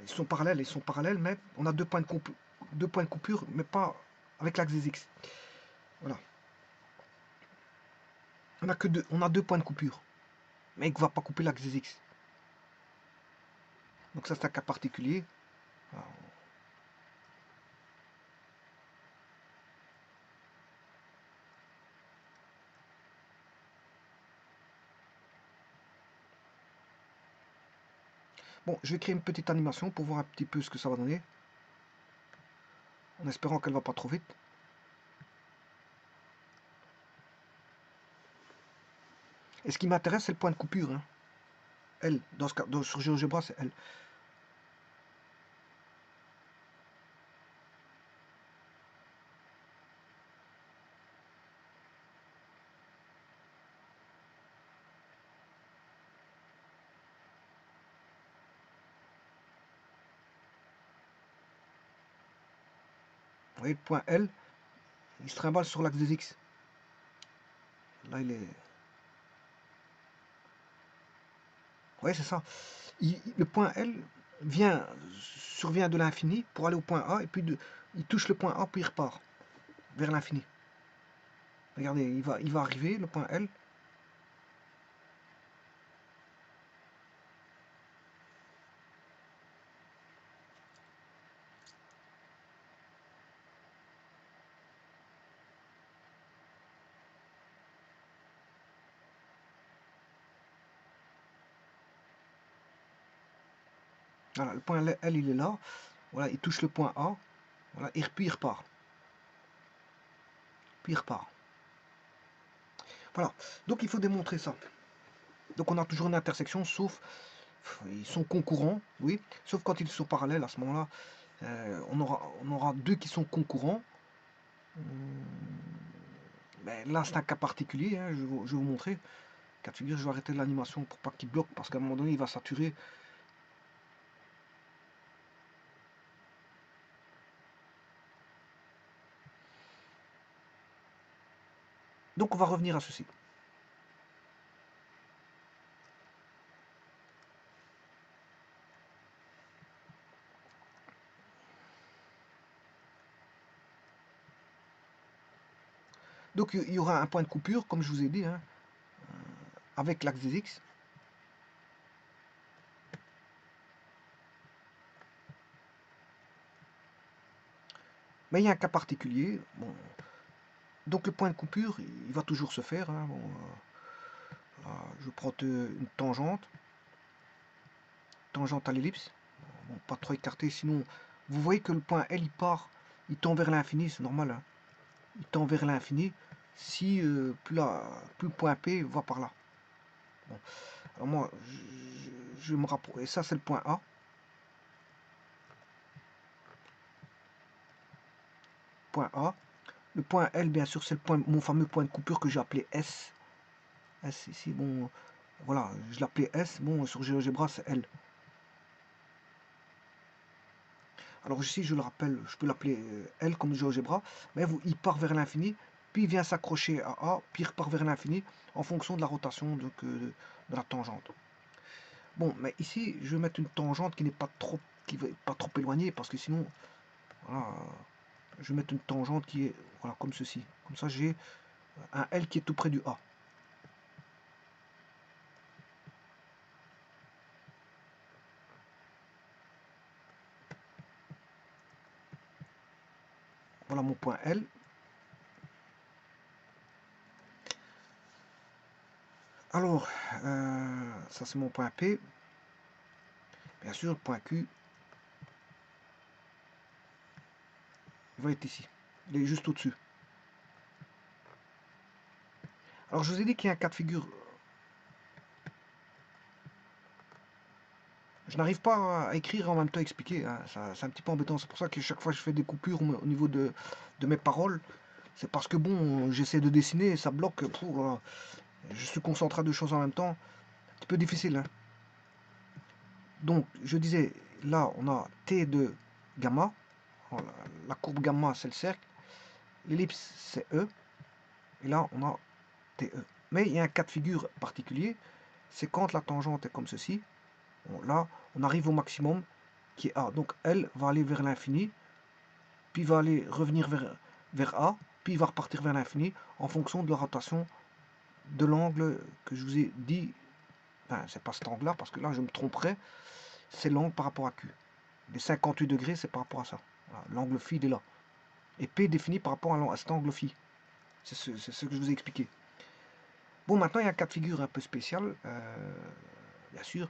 Ils sont parallèles, mais on a deux points de coupure, mais pas avec l'axe des X. Voilà. On a deux points de coupure, mais il ne va pas couper l'axe des X. Donc ça, c'est un cas particulier. Alors, bon, je vais créer une petite animation pour voir un petit peu ce que ça va donner, en espérant qu'elle ne va pas trop vite. Et ce qui m'intéresse, c'est le point de coupure. Hein. L, sur GeoGebra, c'est L. Vous voyez, le point L, il se trimballe sur l'axe des X. Là, il est... Oui, c'est ça. Le point L survient de l'infini pour aller au point A, et puis il touche le point A, puis il repart vers l'infini. Regardez, il va arriver, le point L. Voilà, le point L, il est là. Voilà, il touche le point A. Voilà, et puis il repart. Puis il repart. Voilà, donc il faut démontrer ça. Donc on a toujours une intersection, sauf ils sont concurrents, oui, sauf quand ils sont parallèles. À ce moment-là, on aura deux qui sont concurrents. Mais là, c'est un cas particulier, hein, je vais vous montrer. Cas de figure, je vais arrêter l'animation pour pas qu'il bloque, parce qu'à un moment donné, il va saturer. Donc on va revenir à ceci. Donc il y aura un point de coupure, comme je vous ai dit, hein, avec l'axe des X. Mais il y a un cas particulier. Bon, donc le point de coupure, il va toujours se faire. Hein, bon, là, je prends une tangente à l'ellipse. Bon, pas trop écarté, sinon vous voyez que le point L il tend vers l'infini, c'est normal. Hein. Il tend vers l'infini si plus le point P va par là. Bon. Alors moi, je me rapproche. Et ça, c'est le point A. Point A. Le point L, bien sûr, c'est mon fameux point de coupure que j'ai appelé S. S ici, bon, voilà, je l'appelais S. Bon, sur GeoGebra, c'est L. Alors ici, je le rappelle, je peux l'appeler L comme GeoGebra, mais il part vers l'infini, puis il vient s'accrocher à A, puis il repart vers l'infini en fonction de la rotation de la tangente. Bon, mais ici, je vais mettre une tangente qui n'est pas trop, pas trop éloignée, parce que sinon, Voilà, je vais mettre une tangente qui est voilà, comme ceci. Comme ça, j'ai un L qui est tout près du A. Voilà mon point L. Alors, ça c'est mon point P. Bien sûr, le point Q, il va être ici. Il est juste au-dessus. Alors, je vous ai dit qu'il y a un cas de figure. Je n'arrive pas à écrire et en même temps expliquer. Hein. C'est un petit peu embêtant. C'est pour ça que chaque fois je fais des coupures au niveau de mes paroles. C'est parce que bon, j'essaie de dessiner et ça bloque. Je suis concentré à deux choses en même temps. Un petit peu difficile. Hein. Donc, je disais, là, on a T de gamma. La courbe gamma, c'est le cercle. L'ellipse, c'est E. Et là, on a TE. Mais il y a un cas de figure particulier. C'est quand la tangente est comme ceci. Bon, là, on arrive au maximum qui est A. Donc, elle va aller vers l'infini. Puis va aller revenir vers A. Puis il va repartir vers l'infini en fonction de la rotation de l'angle que je vous ai dit. Enfin, c'est pas cet angle-là, parce que là, je me tromperais. C'est l'angle par rapport à Q. Les 58 degrés, c'est par rapport à ça. Voilà, l'angle phi, il est là. Et P défini par rapport à cet angle phi. C'est ce que je vous ai expliqué. Bon, maintenant, il y a un cas de figure un peu spécial. Bien sûr,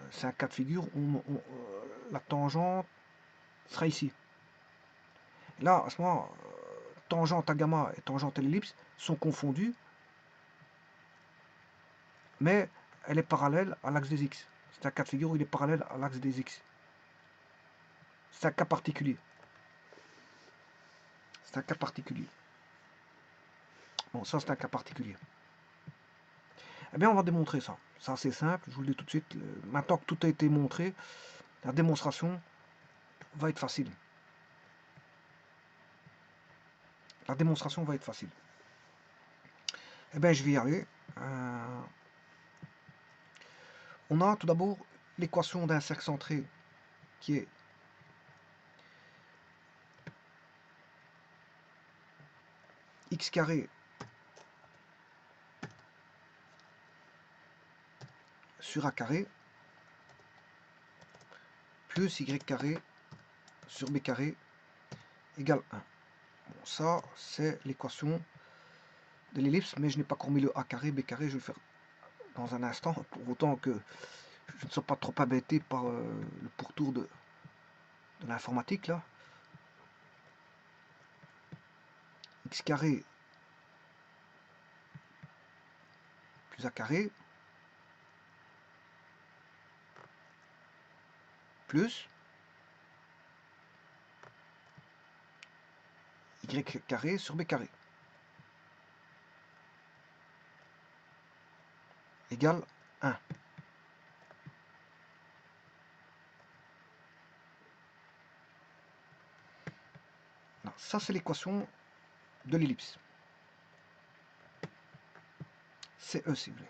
c'est un cas de figure où la tangente sera ici. Là, à ce moment, tangente à gamma et tangente à l'ellipse sont confondues, mais elle est parallèle à l'axe des x. C'est un cas de figure où il est parallèle à l'axe des x. C'est un cas particulier. C'est un cas particulier. Bon, ça, c'est un cas particulier. Eh bien, on va démontrer ça. C'est assez simple, je vous le dis tout de suite. Maintenant que tout a été montré, la démonstration va être facile. La démonstration va être facile. Eh bien, je vais y aller. On a tout d'abord l'équation d'un cercle centré qui est x carré sur a carré plus y carré sur b carré égale 1. Bon, ça, c'est l'équation de l'ellipse, mais je n'ai pas encore mis le a carré, b carré, je vais le faire dans un instant, pour autant que je ne sois pas trop embêté par le pourtour de l'informatique, là. X carré plus a carré plus y carré sur b carré égale 1. Ça, c'est l'équation de l'ellipse. C'est E, si vous voulez.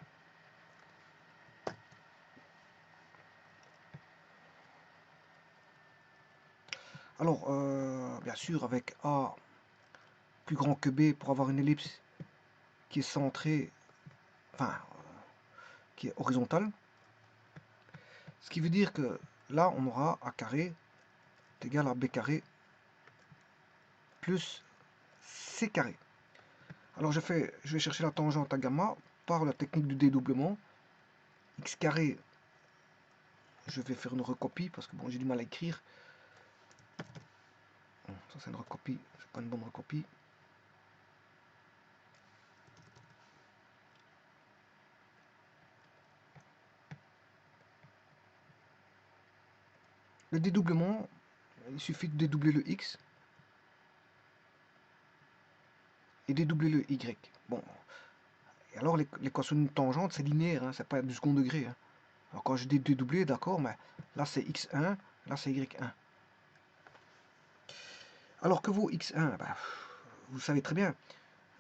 Alors, bien sûr, avec A plus grand que B pour avoir une ellipse qui est centrée, enfin, qui est horizontale. Ce qui veut dire que là, on aura A carré est égal à B carré plus C carré. Alors, je vais chercher la tangente à gamma par la technique du dédoublement. X carré, je vais faire une recopie parce que bon, j'ai du mal à écrire. Ça, c'est une recopie, c'est pas une bonne recopie. Le dédoublement, il suffit de dédoubler le x et dédoubler le y. Bon, et alors l'équation d'une tangente, c'est linéaire, hein, c'est pas du second degré. Hein. Alors quand je dis dédoubler, d'accord, mais là c'est x1, là c'est y1. Alors que vaut x1 ben, vous savez très bien,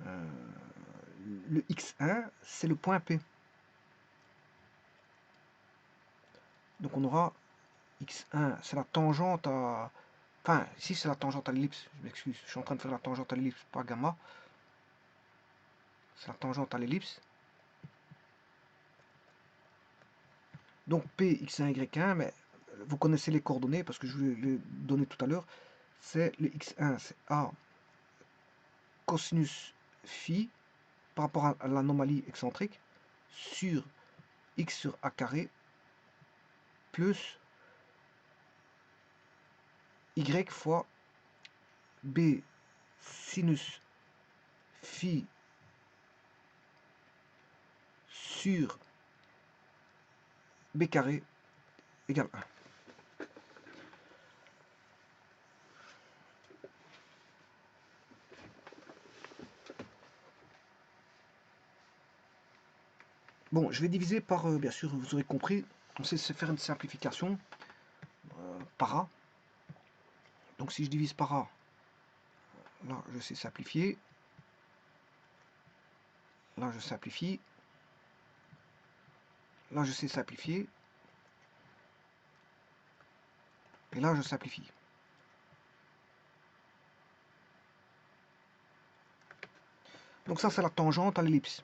le x1, c'est le point P. Donc on aura x1, c'est la tangente à... Enfin, ici c'est la tangente à l'ellipse, je m'excuse, je suis en train de faire la tangente à l'ellipse, pas gamma. C'est la tangente à l'ellipse. Donc P, X1, Y1, mais vous connaissez les coordonnées parce que je vous les donné tout à l'heure. C'est le X1, c'est A cosinus phi par rapport à l'anomalie excentrique sur X sur A carré plus Y fois B sinus phi sur B carré égale 1. Bon, je vais diviser par, bien sûr, vous aurez compris, on sait faire une simplification par A. Donc si je divise par A, là je sais simplifier, là je simplifie, là je sais simplifier, et là je simplifie. Donc ça c'est la tangente à l'ellipse.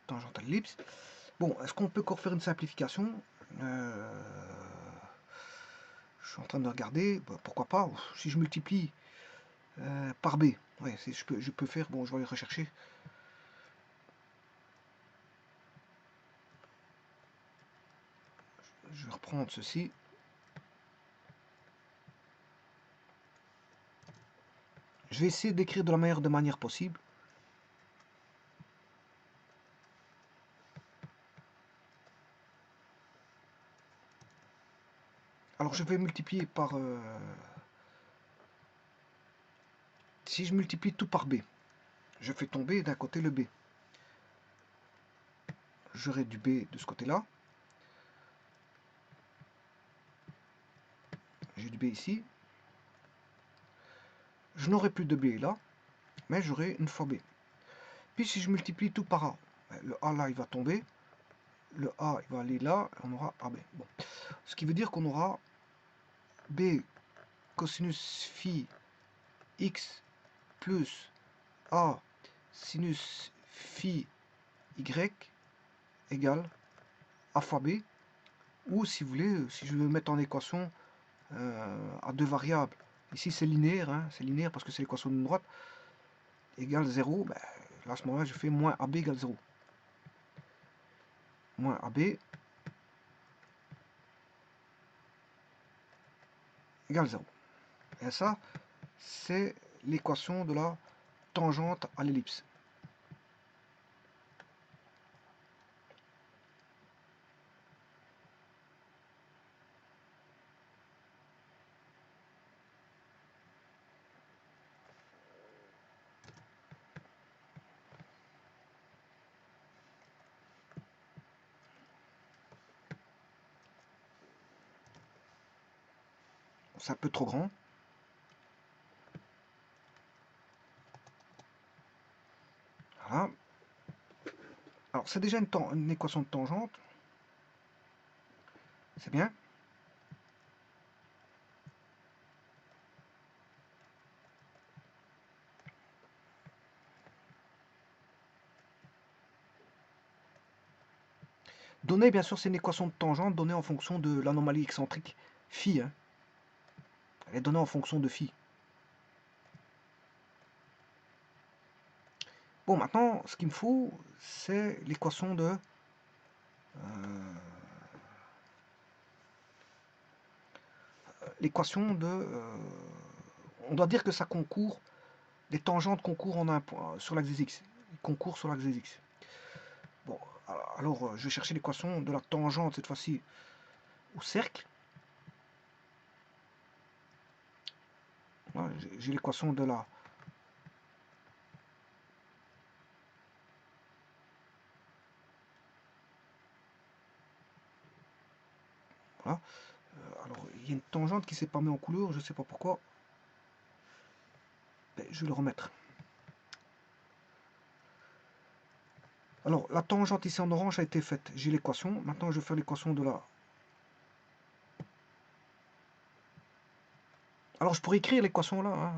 Tangente à l'ellipse. Bon, est-ce qu'on peut encore faire une simplification? Je suis en train de regarder, bah, pourquoi pas, si je multiplie par B, ouais, je peux faire, bon je vais aller rechercher. Je vais reprendre ceci. Je vais essayer d'écrire de la meilleure des manières possible. Alors je vais multiplier par... si je multiplie tout par B, je fais tomber d'un côté le B. J'aurai du B de ce côté-là. J'ai du B ici. Je n'aurai plus de B là, mais j'aurai une fois B. Puis si je multiplie tout par A, le A là il va tomber, le A il va aller là, et on aura AB. Bon. Ce qui veut dire qu'on aura B cosinus phi x plus A sinus phi y égale A fois B. Ou si vous voulez, si je veux mettre en équation à deux variables, ici c'est linéaire, hein, c'est linéaire parce que c'est l'équation d'une droite, égale 0, ben, là à ce moment-là je fais moins AB égale 0. Moins AB égale 0. Et ça, c'est l'équation de la tangente à l'ellipse. C'est un peu trop grand. Voilà. Alors c'est déjà une équation de tangente. C'est bien. Donnée, bien sûr, c'est une équation de tangente donnée en fonction de l'anomalie excentrique phi. Hein. Elle est donnée en fonction de phi. Bon, maintenant, ce qu'il me faut, c'est l'équation de... l'équation de... on doit dire que ça concourt, les tangentes concourent en un point, sur l'axe des x. Ils concourent sur l'axe des x. Bon, alors je vais chercher l'équation de la tangente, cette fois-ci, au cercle. Voilà, j'ai l'équation de la... Voilà. Alors, il y a une tangente qui s'est pas mise en couleur, je ne sais pas pourquoi. Mais je vais le remettre. Alors, la tangente ici en orange a été faite. J'ai l'équation. Maintenant, je vais faire l'équation de la Alors je pourrais écrire l'équation là, hein,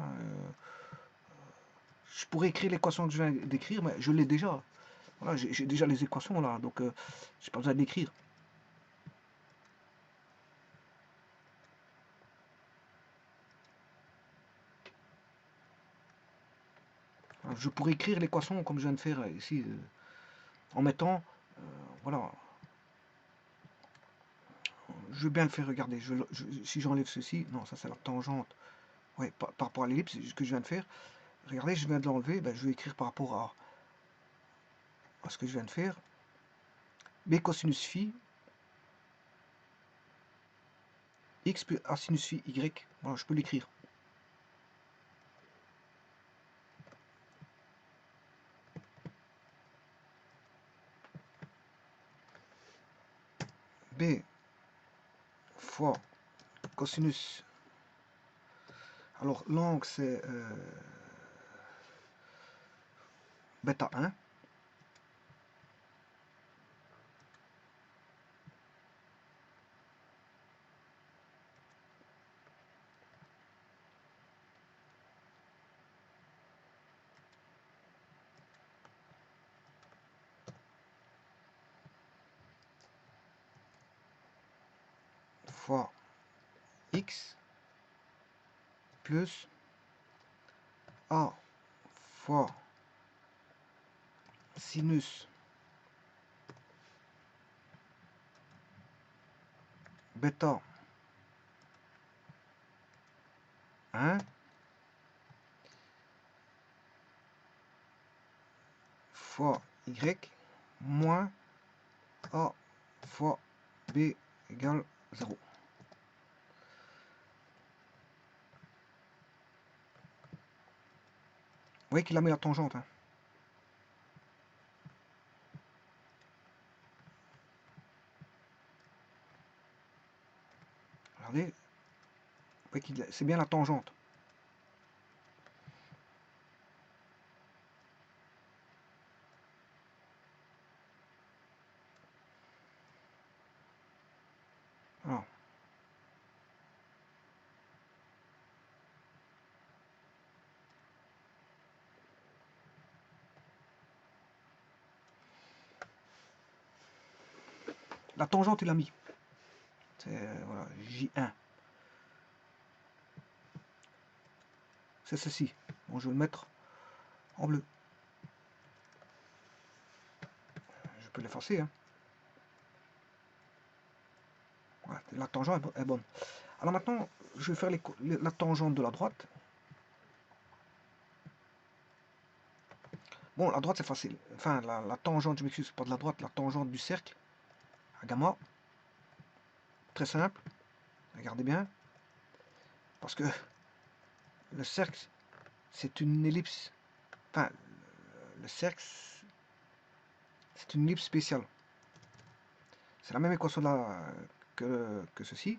je pourrais écrire l'équation que je viens d'écrire, mais je l'ai déjà. Voilà, j'ai déjà les équations là, donc j'ai pas besoin d'écrire. Je pourrais écrire l'équation comme je viens de faire ici, en mettant, voilà, je veux bien le faire, regarder, si j'enlève ceci, non, ça c'est la tangente, ouais, par rapport à l'ellipse, ce que je viens de faire, regardez, je viens de l'enlever, ben, je vais écrire par rapport à ce que je viens de faire, b cosinus phi, x plus a sinus phi y, voilà, je peux l'écrire. B fois cosinus, alors l'angle c'est bêta 1, fois x plus a fois sinus bêta 1 fois y moins a fois b égale 0. Vous voyez qu'il a mis la tangente. Hein. Regardez, vous voyez qu'il c'est bien la tangente. Voilà. La tangente, il a mis. C'est voilà, J1. C'est ceci. Bon, je vais le mettre en bleu. Je peux l'effacer. Hein. Voilà, la tangente est bonne. Alors maintenant, je vais faire la tangente de la droite. Bon, la droite, c'est facile. Enfin, la tangente, je m'excuse, pas de la droite, la tangente du cercle, à gamma. Très simple. Regardez bien. Parce que le cercle, c'est une ellipse. Enfin, le cercle, c'est une ellipse spéciale. C'est la même équation là que ceci.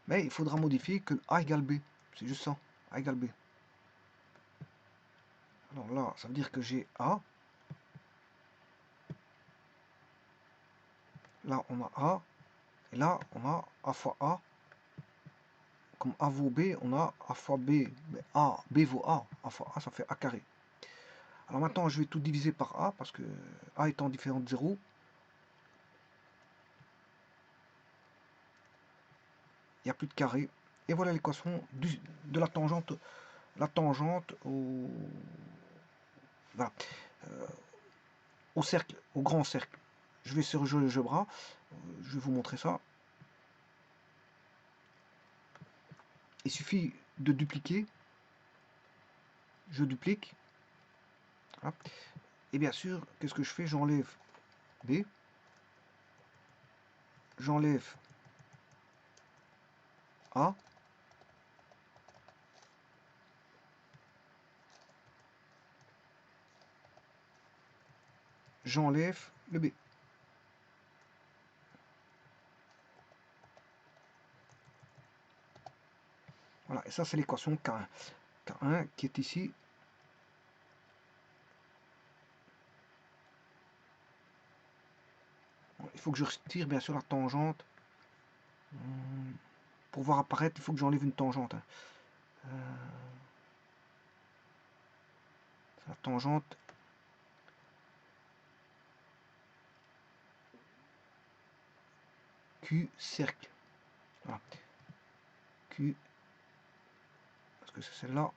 Mais il faudra modifier que A égale B. C'est juste ça. A égale B. Alors là, ça veut dire que j'ai A. Là, on a A. Et là, on a A fois A. Comme A vaut B, on a A fois B. Mais A, B vaut A. A fois A, ça fait A carré. Alors maintenant, je vais tout diviser par A, parce que A étant différent de 0, il n'y a plus de carré. Et voilà l'équation de la tangente voilà, au cercle, au grand cercle. Je vais sur GeoGebra, je vais vous montrer ça. Il suffit de dupliquer. Je duplique. Voilà. Et bien sûr, qu'est-ce que je fais? J'enlève B. J'enlève A. J'enlève le B. Voilà, et ça c'est l'équation K1. K1 qui est ici. Il faut que je retire bien sûr la tangente. Pour voir apparaître, il faut que j'enlève une tangente. Hein. La tangente. Q cercle. Voilà. Q. Parce que c'est celle-là.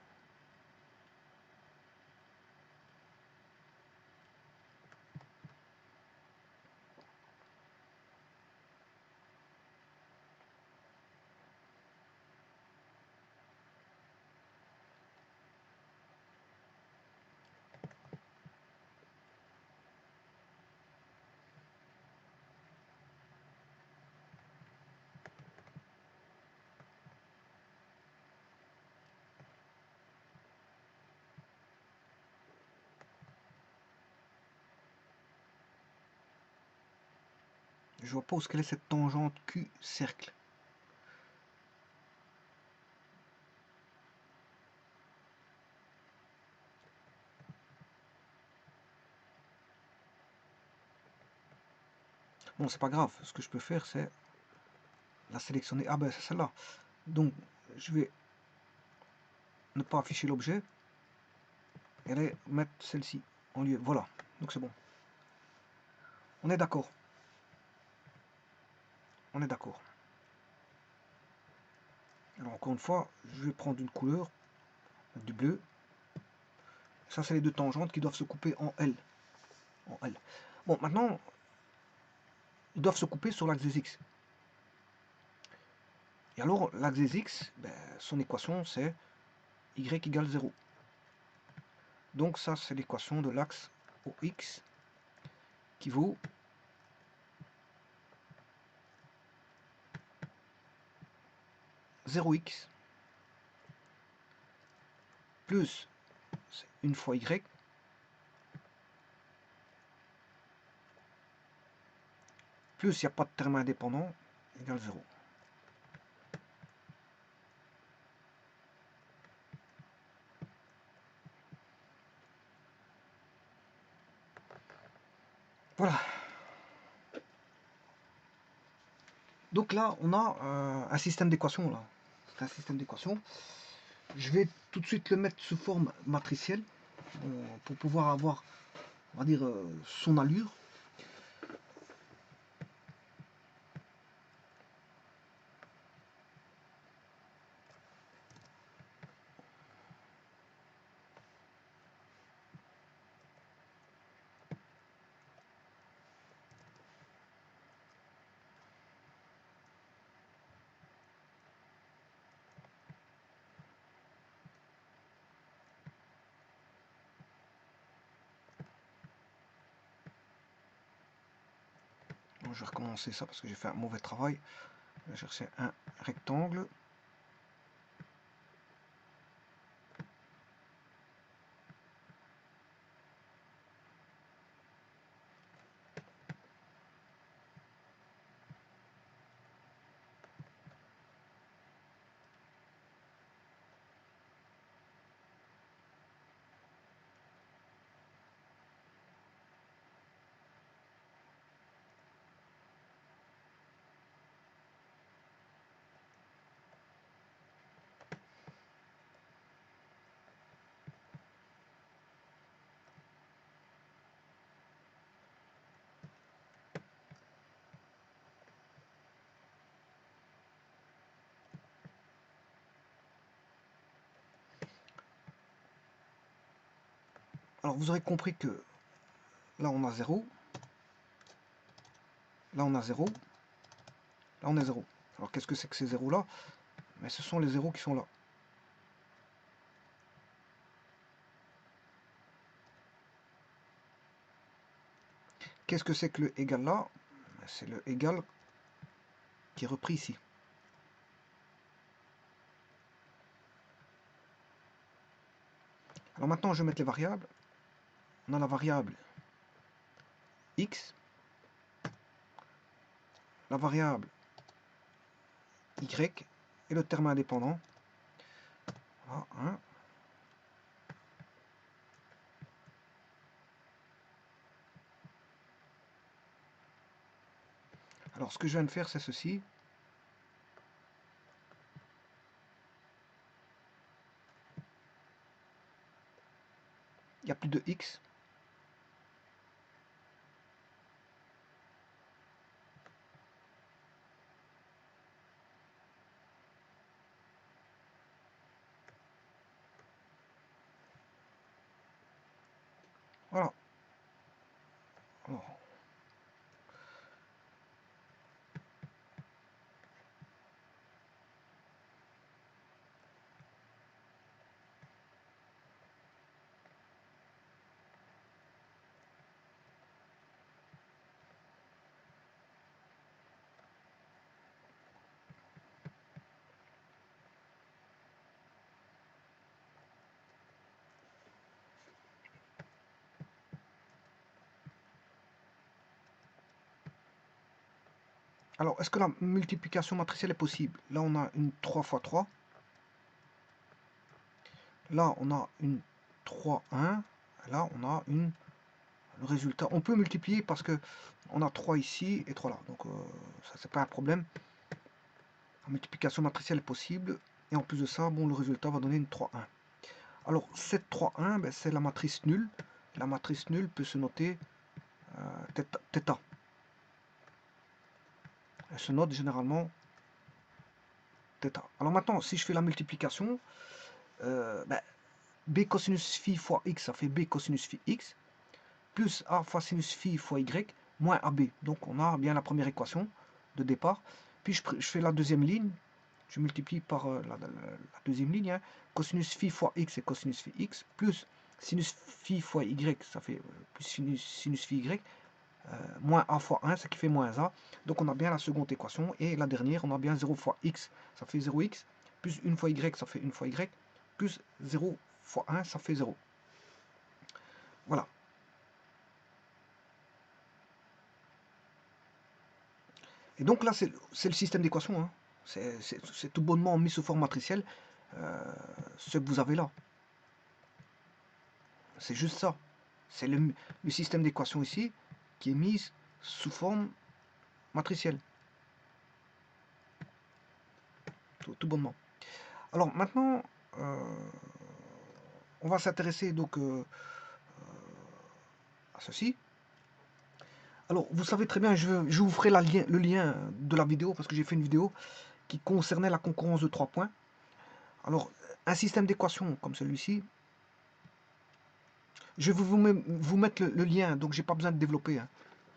Je vois pas où est-ce qu'elle est cette tangente Q cercle. Bon, c'est pas grave. Ce que je peux faire, c'est la sélectionner. Ah ben, c'est celle-là. Donc, je vais ne pas afficher l'objet et aller mettre celle-ci en lieu. Voilà. Donc, c'est bon. On est d'accord. On est d'accord. Alors, encore une fois, je vais prendre une couleur, du bleu. Ça, c'est les deux tangentes qui doivent se couper en L. En L. Bon, maintenant, ils doivent se couper sur l'axe des X. Et alors, l'axe des X, ben, son équation, c'est Y égale 0. Donc ça, c'est l'équation de l'axe au X qui vaut zéro x plus une fois y plus il n'y a pas de terme indépendant égale 0. Voilà. Donc là, on a un système d'équations. Là, c'est un système d'équations. Je vais tout de suite le mettre sous forme matricielle pour pouvoir avoir, on va dire, son allure. Je vais recommencer ça parce que j'ai fait un mauvais travail. Je vais chercher un rectangle. Alors vous aurez compris que là on a 0, là on a 0, là on a 0. Alors qu'est-ce que c'est que ces zéros là? Mais ce sont les zéros qui sont là. Qu'est-ce que c'est que le égal là? C'est le égal qui est repris ici. Alors maintenant je vais mettre les variables. On a la variable x, la variable y et le terme indépendant. Voilà, hein. Alors ce que je viens de faire c'est ceci. Il n'y a plus de x. Voilà. Alors, alors, est-ce que la multiplication matricielle est possible? Là, on a une 3 fois 3. Là, on a une 3, 1. Là, on a le résultat. On peut multiplier parce que on a 3 ici et 3 là. Donc, ça, c'est pas un problème. La multiplication matricielle est possible. Et en plus de ça, bon, le résultat va donner une 3, 1. Alors, cette 3, 1, ben, c'est la matrice nulle. La matrice nulle peut se noter θ. Elle se note généralement θ. Alors maintenant, si je fais la multiplication, ben, b cosinus phi fois x, ça fait b cosinus phi x, plus a fois sinus phi fois y, moins ab. Donc on a bien la première équation de départ. Puis je fais la deuxième ligne, je multiplie par la deuxième ligne, hein. Cosinus phi fois x et cosinus phi x, plus sinus phi fois y, ça fait plus sinus phi y, moins a fois 1, ce qui fait moins a. Donc on a bien la seconde équation. Et la dernière, on a bien 0 fois x, ça fait 0x, plus 1 fois y, ça fait 1 fois y, plus 0 fois 1, ça fait 0. Voilà. Et donc là, c'est le système d'équations. Hein. C'est tout bonnement mis sous forme matricielle, ce que vous avez là. C'est juste ça. C'est le système d'équations ici qui est mis sous forme matricielle. Tout bonnement. Alors maintenant, on va s'intéresser donc à ceci. Alors, vous savez très bien, je vous ferai le lien de la vidéo, parce que j'ai fait une vidéo qui concernait la concurrence de 3 points. Alors, un système d'équations comme celui-ci, je vais vous mettre le lien, donc j'ai pas besoin de développer. Hein.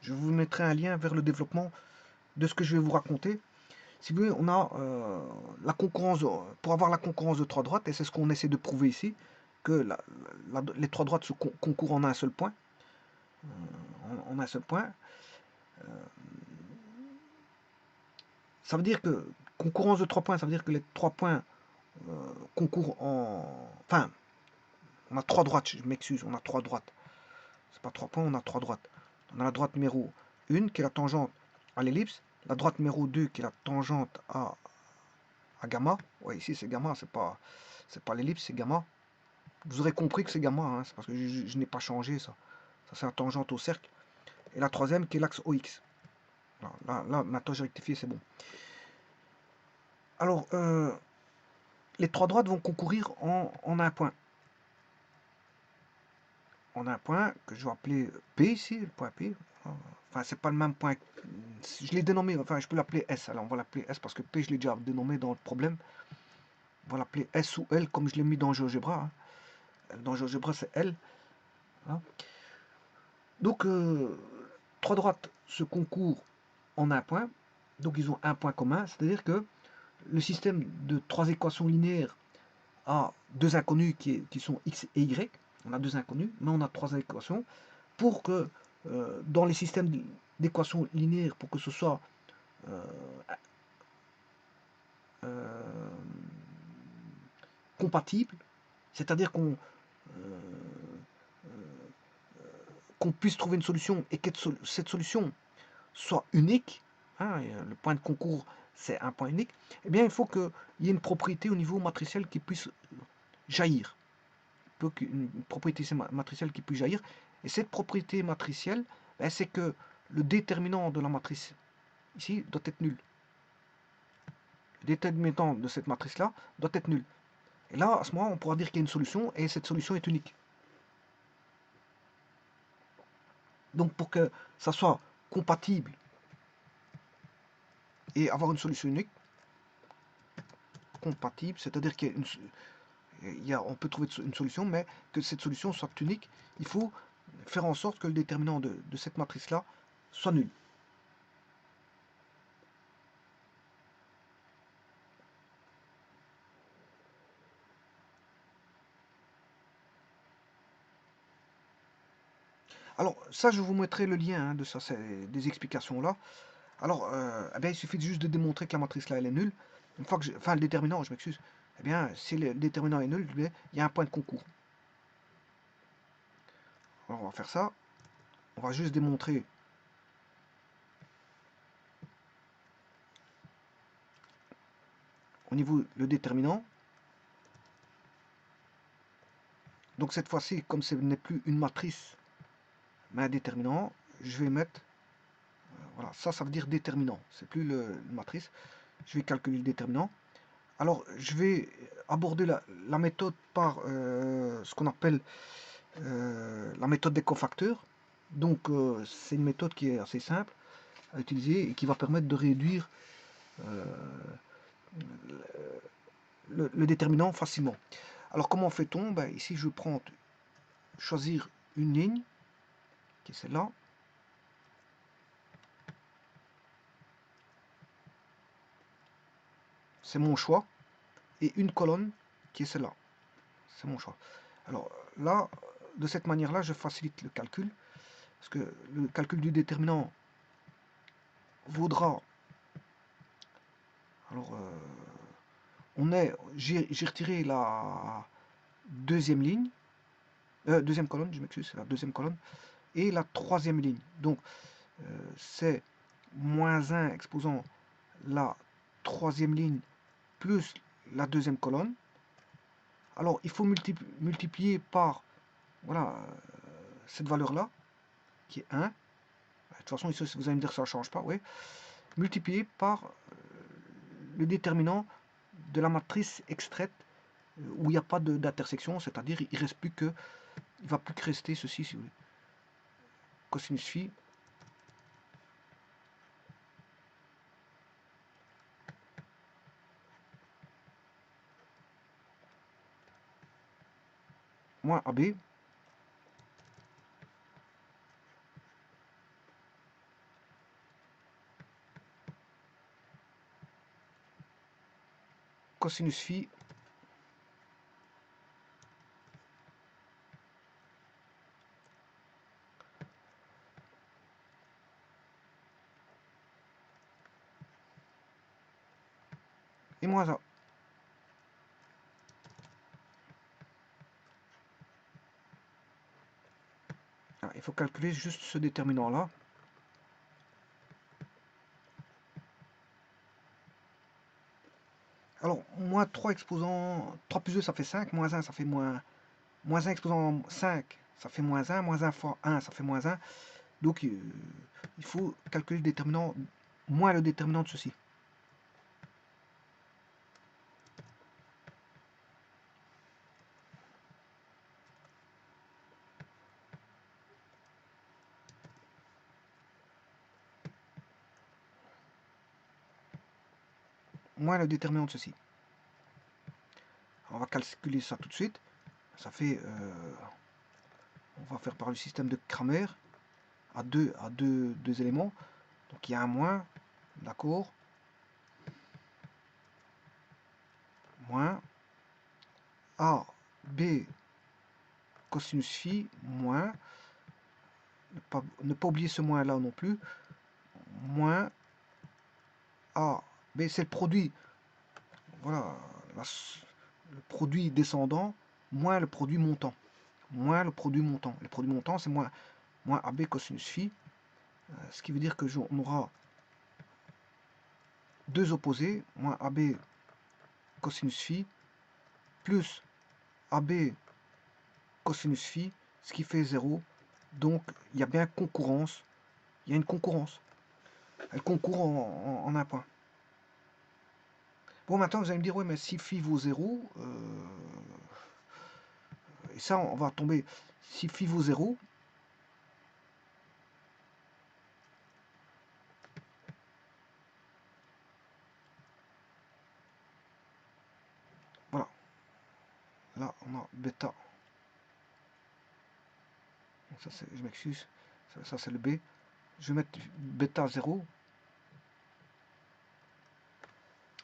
Je vous mettrai un lien vers le développement de ce que je vais vous raconter. Si vous voulez, on a la concurrence, pour avoir la concurrence de 3 droites, et c'est ce qu'on essaie de prouver ici, que les 3 droites se concourent en un seul point. En un seul point. Ça veut dire que concurrence de 3 points, ça veut dire que les 3 points concourent en... Enfin, on a 3 droites, je m'excuse, on a 3 droites. C'est pas 3 points, on a 3 droites. On a la droite numéro 1 qui est la tangente à l'ellipse, la droite numéro 2 qui est la tangente à gamma. Ouais, ici c'est gamma, c'est pas l'ellipse, c'est gamma. Vous aurez compris que c'est gamma, hein, c'est parce que je n'ai pas changé ça. Ça c'est la tangente au cercle. Et la troisième qui est l'axe OX. Là, maintenant j'ai rectifié, c'est bon. Alors, les 3 droites vont concourir en un point. En un point que je vais appeler P ici, le point P. Enfin, c'est pas le même point. Je l'ai dénommé, enfin, je peux l'appeler S. Alors, on va l'appeler S parce que P, je l'ai déjà dénommé dans le problème. On va l'appeler S ou L comme je l'ai mis dans GeoGebra. Hein. Dans GeoGebra, c'est L. Hein. Donc, 3 droites se concourent en un point. Donc, ils ont un point commun. C'est-à-dire que le système de 3 équations linéaires a 2 inconnus qui sont X et Y. On a 2 inconnus, mais on a 3 équations. Pour que dans les systèmes d'équations linéaires, pour que ce soit compatible, c'est-à-dire qu'on puisse trouver une solution et que cette solution soit unique, hein, le point de concours c'est un point unique, eh bien il faut qu'il y ait une propriété au niveau matriciel qui puisse jaillir. Une propriété matricielle qui puisse jaillir. Et cette propriété matricielle, ben, c'est que le déterminant de la matrice ici doit être nul. Le déterminant de cette matrice-là doit être nul. Et là, à ce moment, on pourra dire qu'il y a une solution et cette solution est unique. Donc pour que ça soit compatible et avoir une solution unique, compatible, c'est-à-dire on peut trouver une solution, mais que cette solution soit unique, il faut faire en sorte que le déterminant de cette matrice-là soit nul. Alors ça, je vous mettrai le lien de ça, des explications là. Alors, eh bien, il suffit juste de démontrer que la matrice là elle est nulle. Une fois que enfin le déterminant, je m'excuse. Eh bien, si le déterminant est nul, il y a un point de concours. Alors on va faire ça. On va juste démontrer au niveau le déterminant. Donc cette fois-ci, comme ce n'est plus une matrice, mais un déterminant, je vais mettre, voilà, ça veut dire déterminant. C'est plus une matrice. Je vais calculer le déterminant. Alors, je vais aborder la méthode par ce qu'on appelle la méthode des cofacteurs. Donc, c'est une méthode qui est assez simple à utiliser et qui va permettre de réduire euh, le déterminant facilement. Alors, comment fait-on? Ben, ici, je prends choisir une ligne, qui est celle-là. C'est mon choix. Et une colonne, qui est celle-là. C'est mon choix. Alors là, de cette manière-là, je facilite le calcul. Parce que le calcul du déterminant vaudra. Alors, j'ai retiré la deuxième ligne, deuxième colonne, je m'excuse, c'est la deuxième colonne, et la troisième ligne. Donc, c'est moins 1 exposant la troisième ligne plus la deuxième colonne. Alors, il faut multiplier par, voilà, cette valeur-là, qui est 1. De toute façon, ici, vous allez me dire que ça ne change pas, oui. Multiplié par le déterminant de la matrice extraite où il n'y a pas d'intersection, c'est-à-dire il reste plus que, il va plus que rester ceci, si vous voulez. Cosinus phi moins AB cosinus phi et moins A. Ah, il faut calculer juste ce déterminant-là. Alors, moins 3 exposant 3 plus 2, ça fait 5, moins 1, ça fait moins 1 exposant 5, ça fait moins 1 fois 1, ça fait moins 1. Donc, il faut calculer le déterminant, moins le déterminant de ceci. Moins le déterminant de ceci. On va calculer ça tout de suite. Ça fait, on va faire par le système de Cramer à deux éléments. Donc il y a un moins, d'accord, moins A, B, cosinus phi, moins, ne pas oublier ce moins là non plus, moins A, B, c'est le produit, voilà, le produit descendant, moins le produit montant, moins le produit montant. Le produit montant, c'est moins AB cosinus phi, ce qui veut dire que on aura deux opposés, moins AB cosinus phi, plus AB cosinus phi, ce qui fait 0. Donc, il y a bien concurrence. Il y a une concurrence. Elle concourt en un point. Bon, maintenant, vous allez me dire, ouais, mais si phi vaut 0, et ça, on va tomber, si phi vaut 0, là, on a bêta. Ça, je m'excuse. Ça c'est le B. Je vais mettre bêta 0.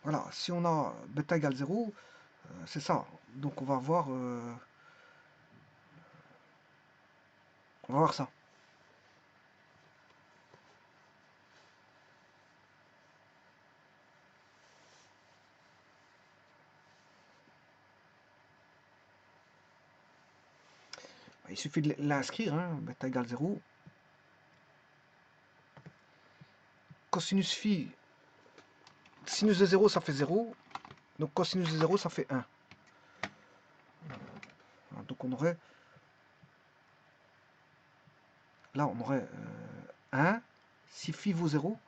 Voilà, si on a bêta égale 0, c'est ça. Donc on va voir ça. Il suffit de l'inscrire, hein, bêta égale 0. Cosinus phi, sinus de 0, ça fait 0. Donc cosinus de 0, ça fait 1. Donc on aurait... Là, on aurait 1. Si phi vaut 0,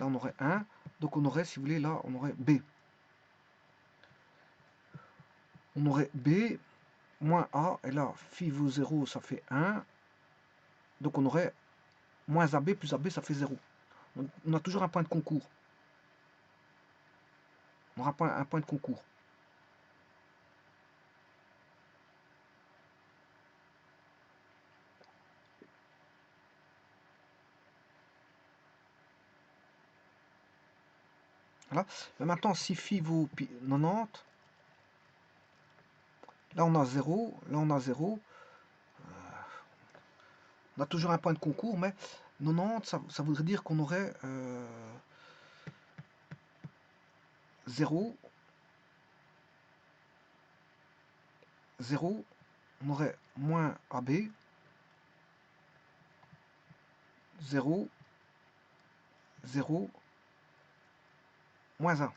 là, on aurait 1. Donc on aurait, si vous voulez, là, on aurait B. On aurait B moins A. Et là, phi vaut 0, ça fait 1. Donc on aurait moins AB plus AB, ça fait 0. Donc, on a toujours un point de concours. On aura un point de concours. Voilà. Mais maintenant, si phi vaut 90, là on a 0, là on a 0. On a toujours un point de concours, mais 90, ça voudrait dire qu'on aurait 0, 0, on aurait moins AB, 0, 0, moins 1.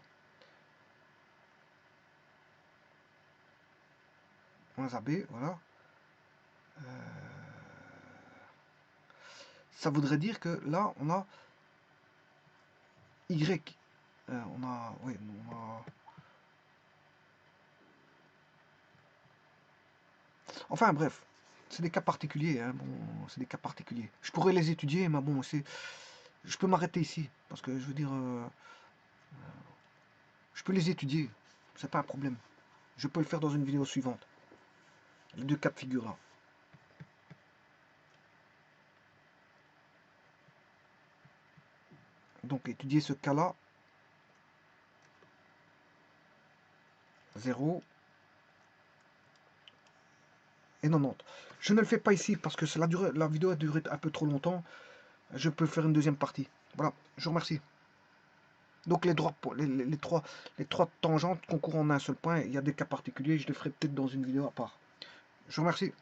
Moins AB, voilà. Ça voudrait dire que là, on a Y. On a... Oui, on a... Enfin, bref. C'est des cas particuliers. Hein, bon, c'est des cas particuliers. Je pourrais les étudier, mais bon, c'est... Je peux m'arrêter ici. Parce que, je veux dire... je peux les étudier. C'est pas un problème. Je peux le faire dans une vidéo suivante. Les deux cas de figure là. Donc étudier ce cas-là. 0 et 90. Je ne le fais pas ici parce que la vidéo a duré un peu trop longtemps. Je peux faire une deuxième partie. Voilà, je vous remercie. Donc les trois tangentes concourent en un seul point. Il y a des cas particuliers, je les ferai peut-être dans une vidéo à part. Je vous remercie.